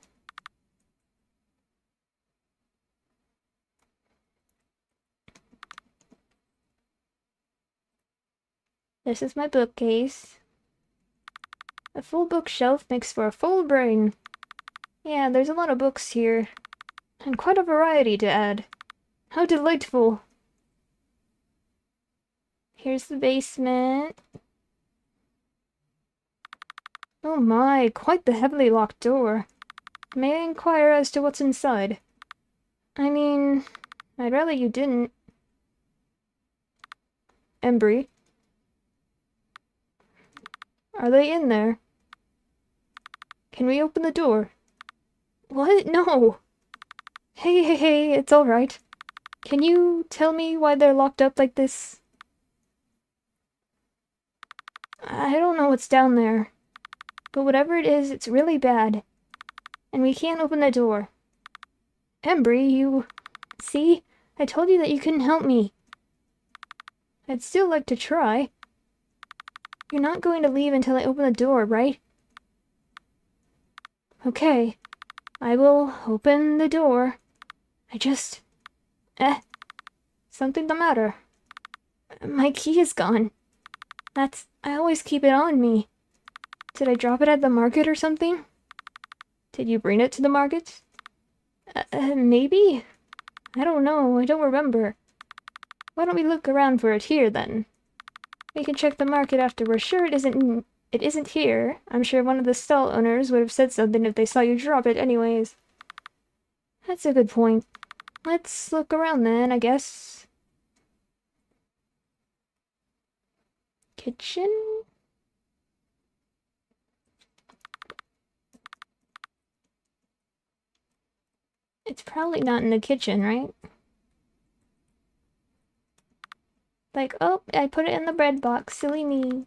This is my bookcase. A full bookshelf makes for a full brain. Yeah, there's a lot of books here. And quite a variety to add. How delightful. Here's the basement. Oh my, quite the heavily locked door. May I inquire as to what's inside? I mean, I'd rather you didn't. Embry? Are they in there? Can we open the door? What? No! Hey, it's alright. Can you tell me why they're locked up like this? I don't know what's down there. But whatever it is, it's really bad. And we can't open the door. Embry, you... See? I told you that you couldn't help me. I'd still like to try. You're not going to leave until I open the door, right? Okay. I will open the door. I just... Something the matter. My key is gone. I always keep it on me. Did I drop it at the market or something? Did you bring it to the market? Maybe? I don't know, I don't remember. Why don't we look around for it here, then? We can check the market after we're sure it isn't here. I'm sure one of the stall owners would have said something if they saw you drop it anyways. That's a good point. Let's look around then, I guess. Kitchen? It's probably not in the kitchen, right? Like, oh, I put it in the bread box. Silly me.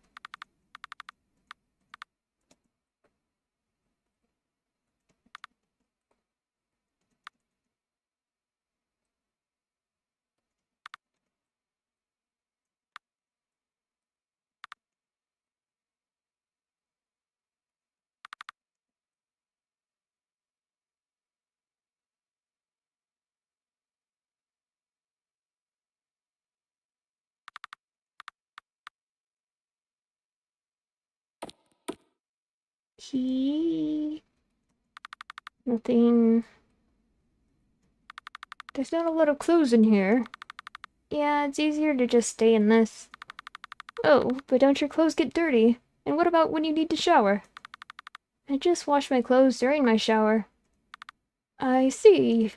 Key... Nothing... There's not a lot of clues in here. Yeah, it's easier to just stay in this. Oh, but don't your clothes get dirty? And what about when you need to shower? I just wash my clothes during my shower. I see.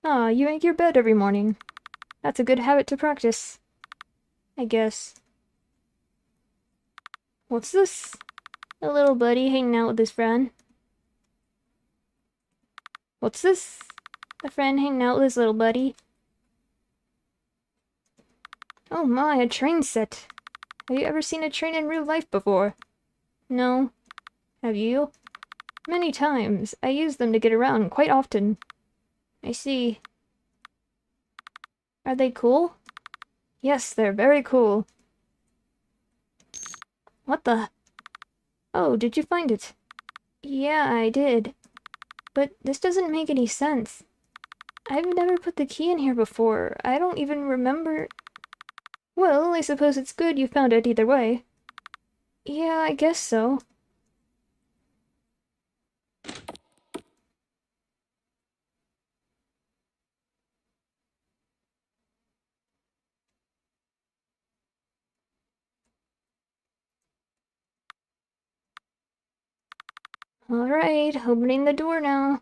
Ah, you make your bed every morning. That's a good habit to practice. I guess. What's this? A little buddy hanging out with his friend. What's this? A friend hanging out with his little buddy. Oh my, a train set. Have you ever seen a train in real life before? No. Have you? Many times. I use them to get around quite often. I see. Are they cool? Yes, they're very cool. What the? Oh, did you find it? Yeah, I did. But this doesn't make any sense. I've never put the key in here before. I don't even remember... Well, I suppose it's good you found it either way. Yeah, I guess so. Alright, opening the door now.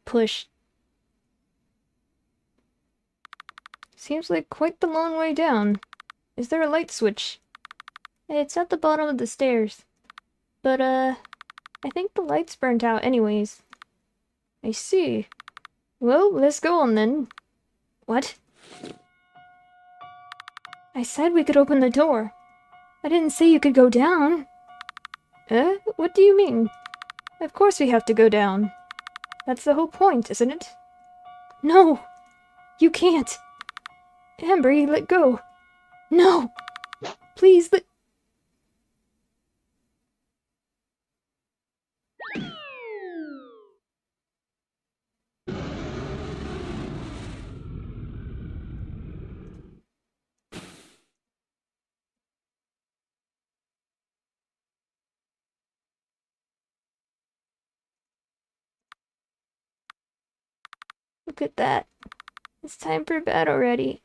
Push. Seems like quite the long way down. Is there a light switch? It's at the bottom of the stairs. But, I think the light's burnt out anyways. I see. Well, let's go on then. What? I said we could open the door. I didn't say you could go down. What do you mean? Of course we have to go down. That's the whole point, isn't it? No! You can't! Embry, let go! No! Please, let... Look at that. It's time for bed already.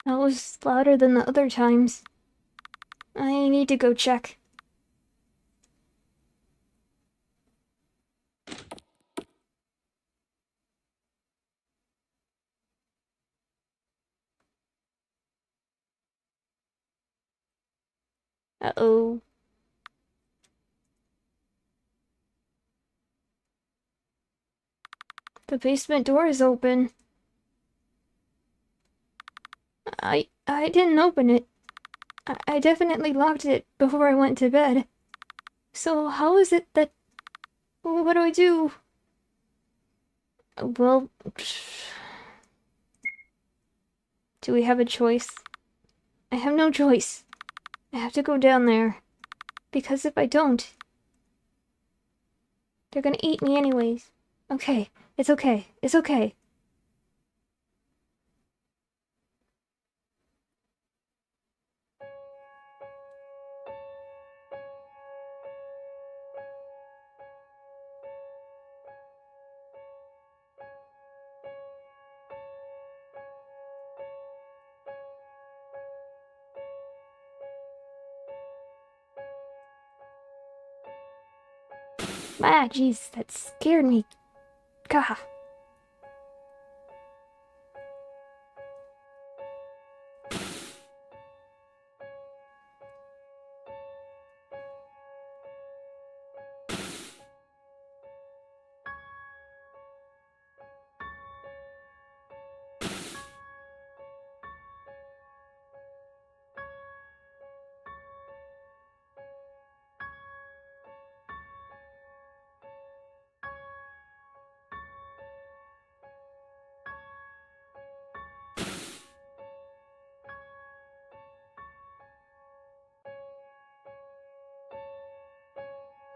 That was louder than the other times. I need to go check. Uh-oh. The basement door is open. I didn't open it. I definitely locked it before I went to bed. So how is it that... What do I do? Well... Do we have a choice? I have no choice. I have to go down there. Because if I don't... They're gonna eat me anyways. Okay, it's okay, it's okay. Ah, jeez, that scared me. Gah.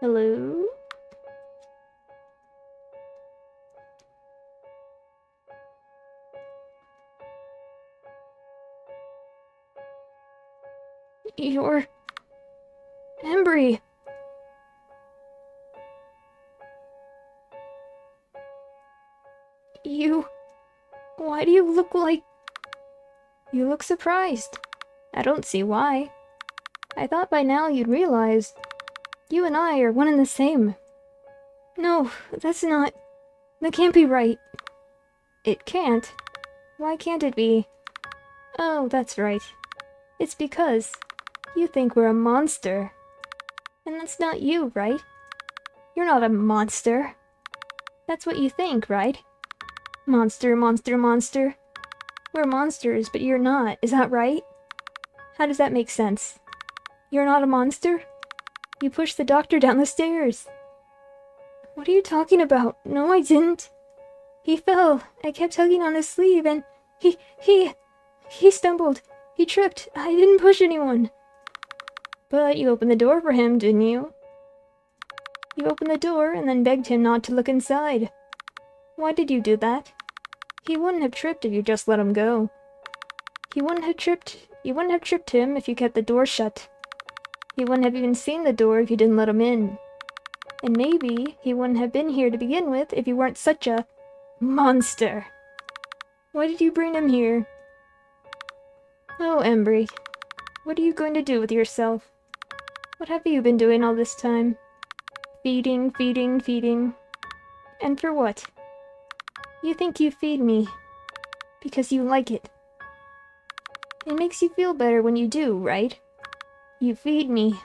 Hello? You're... Embry! You... Why do you look like... You look surprised. I don't see why. I thought by now you'd realize... You and I are one and the same. No, that's not... That can't be right. It can't? Why can't it be? Oh, that's right. It's because you think we're a monster. And that's not you, right? You're not a monster. That's what you think, right? Monster, monster, monster. We're monsters, but you're not. Is that right? How does that make sense? You're not a monster? You pushed the doctor down the stairs. What are you talking about? No, I didn't. He fell. I kept tugging on his sleeve and he stumbled. He tripped. I didn't push anyone. But you opened the door for him, didn't you? You opened the door and then begged him not to look inside. Why did you do that? He wouldn't have tripped if you just let him go. You wouldn't have tripped him if you kept the door shut. He wouldn't have even seen the door if you didn't let him in. And maybe he wouldn't have been here to begin with if you weren't such a monster. Why did you bring him here? Oh, Embry, what are you going to do with yourself? What have you been doing all this time? Feeding, feeding, feeding. And for what? You think you feed me because you like it. It makes you feel better when you do, right? You feed me,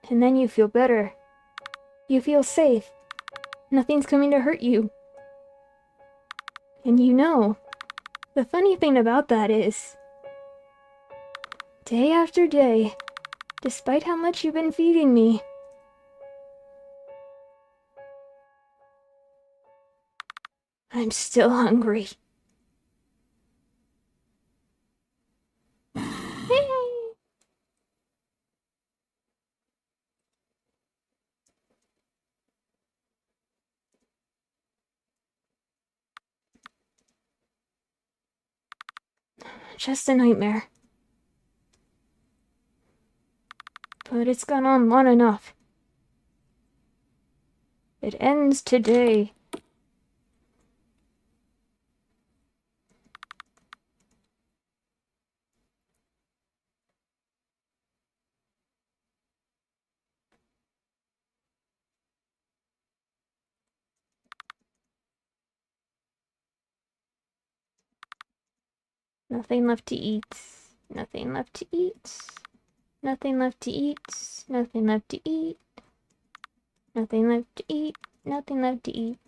and then you feel better. You feel safe. Nothing's coming to hurt you. And you know, the funny thing about that is, day after day, despite how much you've been feeding me, I'm still hungry. Hey, Just a nightmare. But it's gone on long enough. It ends today. Nothing left to eat. Nothing left to eat. Nothing left to eat. Nothing left to eat. Nothing left to eat. Nothing left to eat.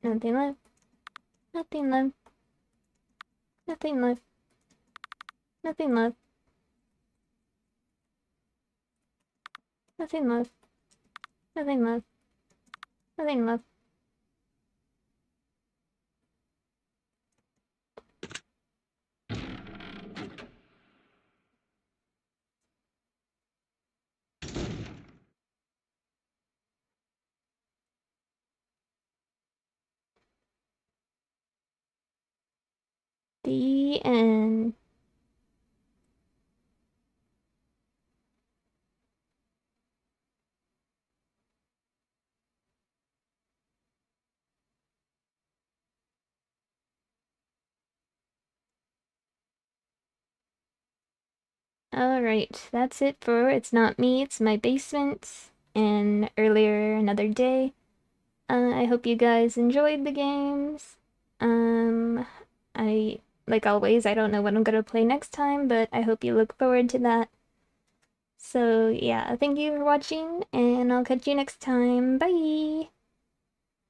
Nothing left. Nothing left. Nothing left. Nothing left. Nothing left. Nothing left. Nothing left. The end. Alright, that's it for It's Not Me, It's My Basement, and earlier another day. I hope you guys enjoyed the games. Like always, I don't know what I'm gonna play next time, but I hope you look forward to that. So yeah, thank you for watching, and I'll catch you next time. Bye!